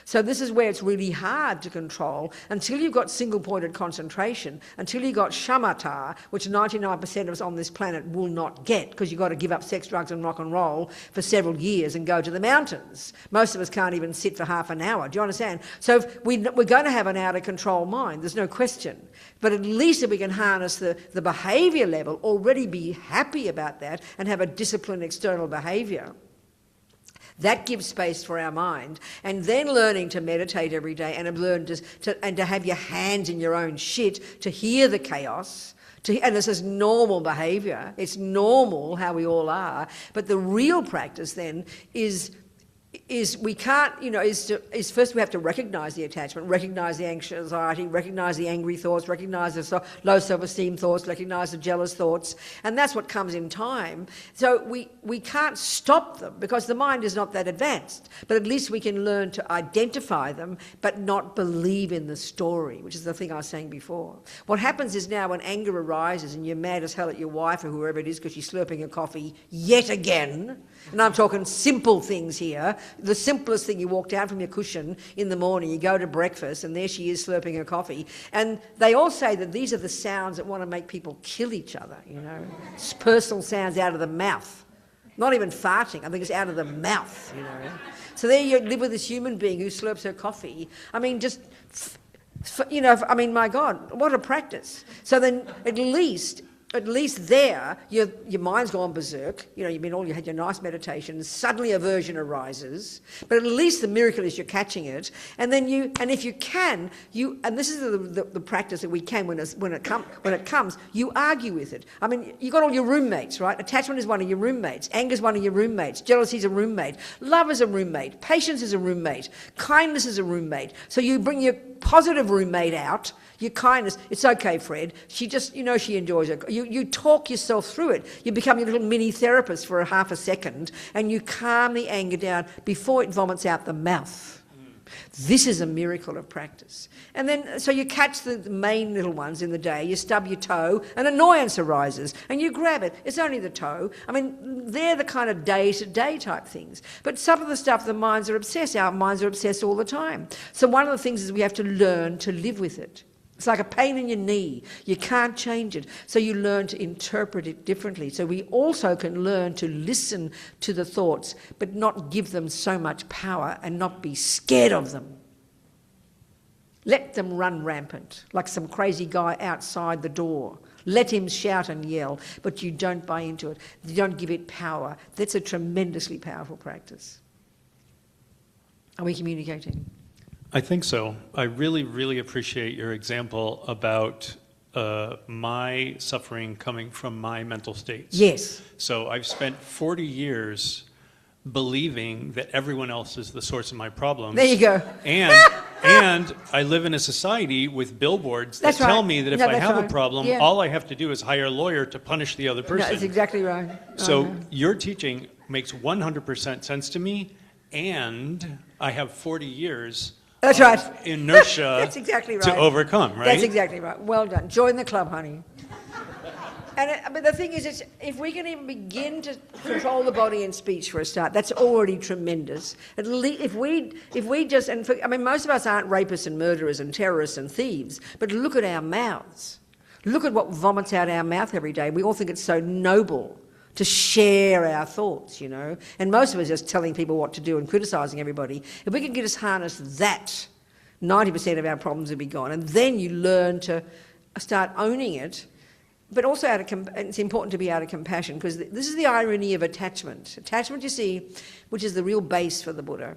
So this is where it's really hard to control until you've got single-pointed concentration, until you've got shamatha, which 99% of us on this planet will not get, because you've got to give up sex, drugs and rock and roll for several years and go to the mountains. Most of us can't even sit for half an hour. Do you understand? So we're going to have an out-of-control mind, there's no question. But at least if we can harness the behaviour level, already be happy about that and have a disciplined external behaviour. That gives space for our mind. And then learning to meditate every day and learn to have your hands in your own shit, to hear the chaos. And this is normal behaviour. It's normal how we all are. But the real practice then is we can't, is first we have to recognise the attachment, recognise the anxiety, recognise the angry thoughts, recognise the low self-esteem thoughts, recognise the jealous thoughts, and that's what comes in time. So we can't stop them because the mind is not that advanced, but at least we can learn to identify them but not believe in the story, which is the thing I was saying before. What happens is now when anger arises and you're mad as hell at your wife or whoever it is because she's slurping a coffee yet again, and I'm talking simple things here. The simplest thing, you walk down from your cushion in the morning, you go to breakfast, and there she is slurping her coffee. And they all say that these are the sounds that want to make people kill each other, It's personal sounds out of the mouth. Not even farting, I think it's out of the mouth, So there you live with this human being who slurps her coffee. I mean, my God, what a practice. So then at least there, your mind's gone berserk. You had your nice meditation, and suddenly aversion arises. But at least the miracle is you're catching it. And then if you can, and this is the practice that we can when it comes, you argue with it. I mean, you got all your roommates, right? Attachment is one of your roommates. Anger is one of your roommates. Jealousy is a roommate. Love is a roommate. Patience is a roommate. Kindness is a roommate. So you bring your positive roommate out. Your kindness, it's okay, Fred. She just, she enjoys it. You talk yourself through it. You become your little mini therapist for a half a second and you calm the anger down before it vomits out the mouth. This is a miracle of practice. And then, so you catch the main little ones in the day, you stub your toe, an annoyance arises, and you grab it. It's only the toe. I mean, they're the kind of day-to-day type things. But some of the stuff, the minds are obsessed. Our minds are obsessed all the time. So one of the things is we have to learn to live with it. It's like a pain in your knee. You can't change it. So you learn to interpret it differently. So we also can learn to listen to the thoughts, but not give them so much power and not be scared of them. Let them run rampant, like some crazy guy outside the door. Let him shout and yell, but you don't buy into it. You don't give it power. That's a tremendously powerful practice. Are we communicating? I think so. I really, really appreciate your example about my suffering coming from my mental states. Yes. So I've spent 40 years believing that everyone else is the source of my problems. There you go. And I live in a society with billboards that tell me that if I have a problem, all I have to do is hire a lawyer to punish the other person. No, that's exactly right. So your teaching makes 100% sense to me, and I have 40 years That's right. Inertia That's exactly right. to overcome, right? That's exactly right. Well done. Join the club, honey. But the thing is, if we can even begin to control the body and speech for a start, that's already tremendous. At least if we just, most of us aren't rapists and murderers and terrorists and thieves, but look at our mouths. Look at what vomits out our mouth every day. We all think it's so noble to share our thoughts, you know. And most of us are just telling people what to do and criticising everybody. If we can get us harness that, 90% of our problems will be gone. And then you learn to start owning it. But also it's important to be out of compassion, because this is the irony of attachment. Attachment, you see, which is the real base for the Buddha,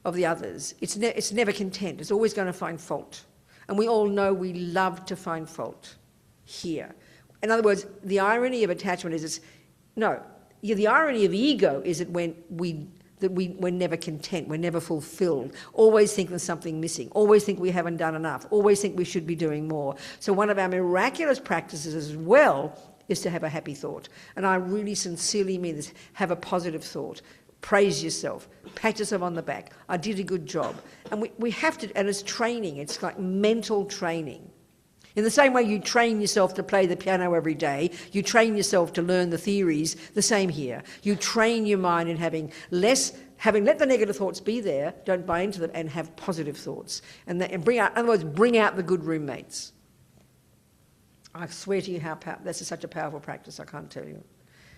of the others. It's never content. It's always going to find fault. And we all know we love to find fault here. In other words, the irony of attachment is the irony of ego is that we're never content, we're never fulfilled, always think there's something missing, always think we haven't done enough, always think we should be doing more. So one of our miraculous practices as well is to have a happy thought. And I really sincerely mean this. Have a positive thought. Praise yourself. Pat yourself on the back. I did a good job. And we have to, and it's training. It's like mental training. In the same way you train yourself to play the piano every day, you train yourself to learn the theories, the same here. You train your mind in having let the negative thoughts be there, don't buy into them, and have positive thoughts. And bring out the good roommates. I swear to you that's such a powerful practice, I can't tell you.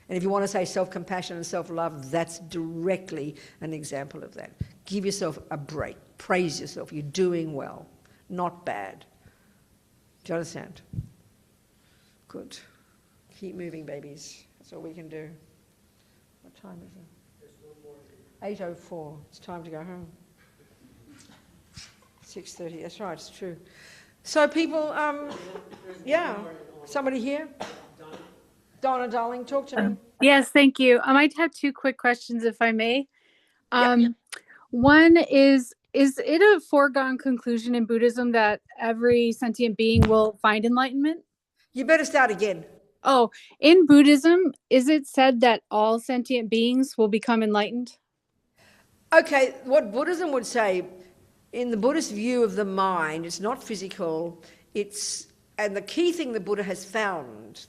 And if you want to say self-compassion and self-love, that's directly an example of that. Give yourself a break. Praise yourself. You're doing well, not bad. Do you understand? Good. Keep moving, babies. That's all we can do. What time is it? 8:04. It's time to go home. 6:30. That's right, it's true. So people, somebody here? Donna, darling, talk to me. Yes, thank you. I might have two quick questions, if I may. One is it a foregone conclusion in Buddhism that every sentient being will find enlightenment? You better start again. Oh, in Buddhism, is it said that all sentient beings will become enlightened? Okay, what Buddhism would say, in the Buddhist view of the mind, it's not physical, and the key thing that Buddha has found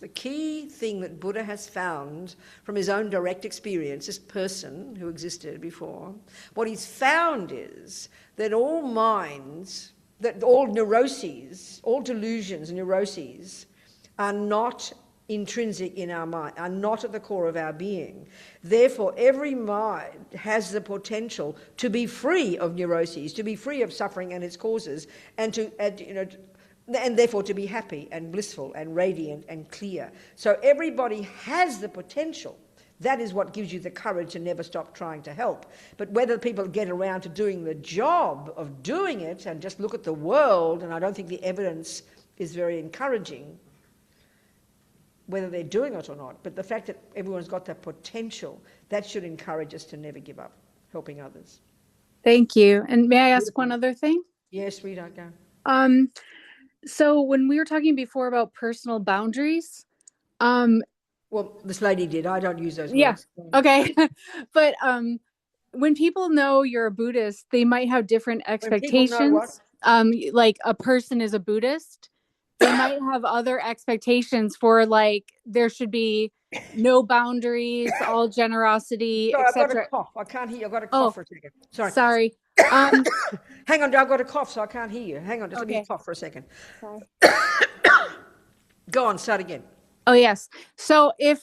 from his own direct experience, this person who existed before, what he's found is that all minds, that all neuroses, all delusions and neuroses are not intrinsic in our mind, are not at the core of our being. Therefore, every mind has the potential to be free of neuroses, to be free of suffering and its causes, and therefore to be happy and blissful and radiant and clear. So everybody has the potential. That is what gives you the courage to never stop trying to help. But whether people get around to doing the job of doing it and just look at the world, and I don't think the evidence is very encouraging, whether they're doing it or not, but the fact that everyone's got that potential, that should encourage us to never give up helping others. Thank you. And may I ask one other thing? Yes, sweetheart, go. So when we were talking before about personal boundaries, well, this lady did. I don't use those words. Yeah. Okay. But when people know you're a Buddhist, they might have different expectations. Like a person is a Buddhist, they might have other expectations for, like, there should be no boundaries, all generosity, Sorry, etc. I've got a cough. I can't hear you. I've got a cough for a second. Sorry. Hang on, I've got a cough, so I can't hear you. Hang on, just let me cough for a second. Sorry. Go on, start again. Oh, yes. So if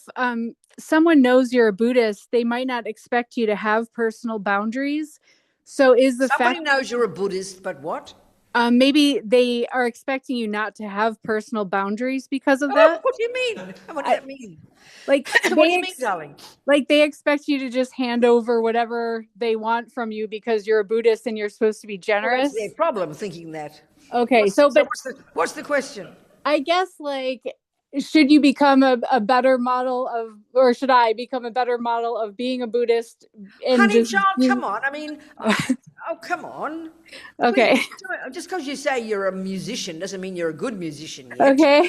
someone knows you're a Buddhist, they might not expect you to have personal boundaries. So is the Somebody knows you're a Buddhist, but what? Maybe they are expecting you not to have personal boundaries because of that. What do you mean? What does that mean? Like, what do you mean, darling? Like, they expect you to just hand over whatever they want from you because you're a Buddhist and you're supposed to be generous. Well, that's their problem, thinking that. Okay, what's the question? I guess, like, should you become a better model of, or should I become a better model of being a Buddhist? Honey, child, come on. I mean, come on. Okay. Please, just because you say you're a musician doesn't mean you're a good musician yet. Okay.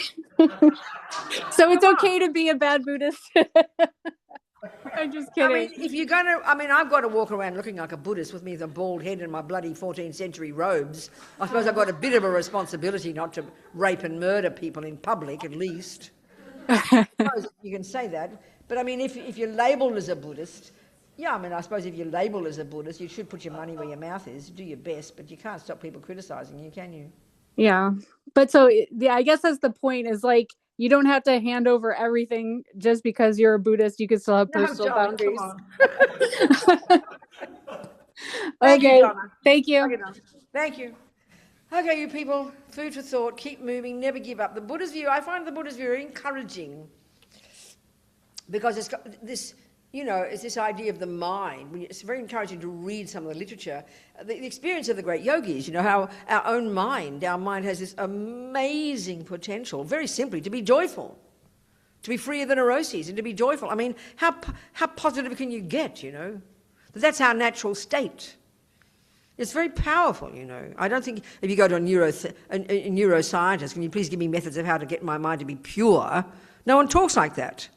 So it's okay to be a bad Buddhist. I'm just kidding. I mean, if you're going to, I've got to walk around looking like a Buddhist with me with a bald head and my bloody 14th century robes. I suppose I've got a bit of a responsibility not to rape and murder people in public, at least. I suppose you can say that. But I mean, if you're labelled as a Buddhist, yeah, I mean, I suppose if you're labelled as a Buddhist, you should put your money where your mouth is, do your best, but you can't stop people criticising you, can you? Yeah. But so, yeah, I guess that's the point is like, you don't have to hand over everything just because you're a Buddhist. You can still have No, personal darling, boundaries. come on. Thank you, Okay. Donna. Thank you. Okay, Donna. Thank you. Okay, you people, food for thought, keep moving, never give up. The Buddha's view, I find the Buddha's view very encouraging because it's got this, you know, it's this idea of the mind. It's very encouraging to read some of the literature. The experience of the great yogis, you know, how our mind has this amazing potential, very simply, to be joyful, to be free of the neuroses and to be joyful. I mean, how positive can you get, you know? That's our natural state. It's very powerful, you know. I don't think if you go to a neuroscientist, can you please give me methods of how to get my mind to be pure? No one talks like that.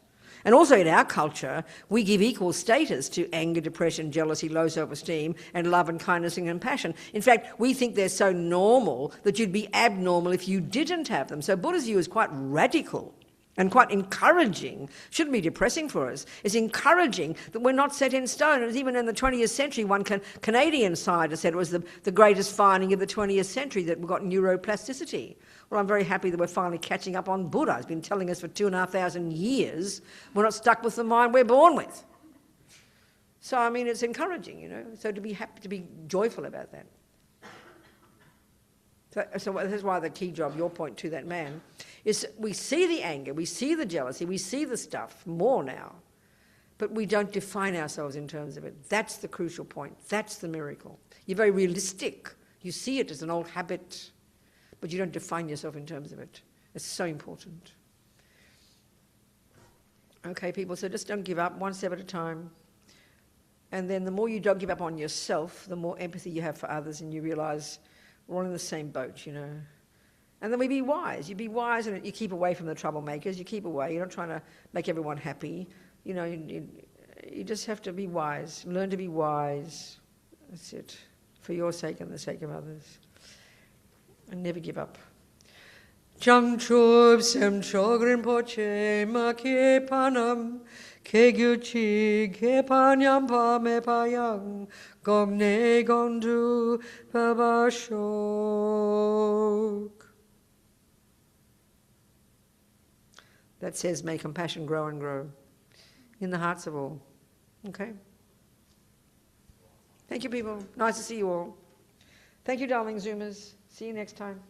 And also in our culture, we give equal status to anger, depression, jealousy, low self-esteem, and love and kindness and compassion. In fact, we think they're so normal that you'd be abnormal if you didn't have them. So Buddha's view is quite radical and quite encouraging. Shouldn't be depressing for us. It's encouraging that we're not set in stone. And even in the 20th century, one Canadian scientist said it was the greatest finding of the 20th century that we've got neuroplasticity. Well, I'm very happy that we're finally catching up on Buddha. He's been telling us for 2,500 years we're not stuck with the mind we're born with. So, I mean, it's encouraging, you know, so to be happy, to be joyful about that. So this is why the key job, your point to that man, is we see the anger, we see the jealousy, we see the stuff more now, but we don't define ourselves in terms of it. That's the crucial point. That's the miracle. You're very realistic. You see it as an old habit, but you don't define yourself in terms of it. It's so important. Okay, people, so just don't give up, one step at a time. And then the more you don't give up on yourself, the more empathy you have for others, and you realise we're all in the same boat, you know. And then we be wise. You be wise and you keep away from the troublemakers. You keep away. You're not trying to make everyone happy. You know, you just have to be wise. Learn to be wise. That's it. For your sake and the sake of others. And never give up. Chang chub sem chogrin poche ma ke panam ke gyuchi ke panyam pa me payang gong ne gong du babashok. That says, may compassion grow and grow in the hearts of all. Okay? Thank you, people. Nice to see you all. Thank you, darling Zoomers. See you next time.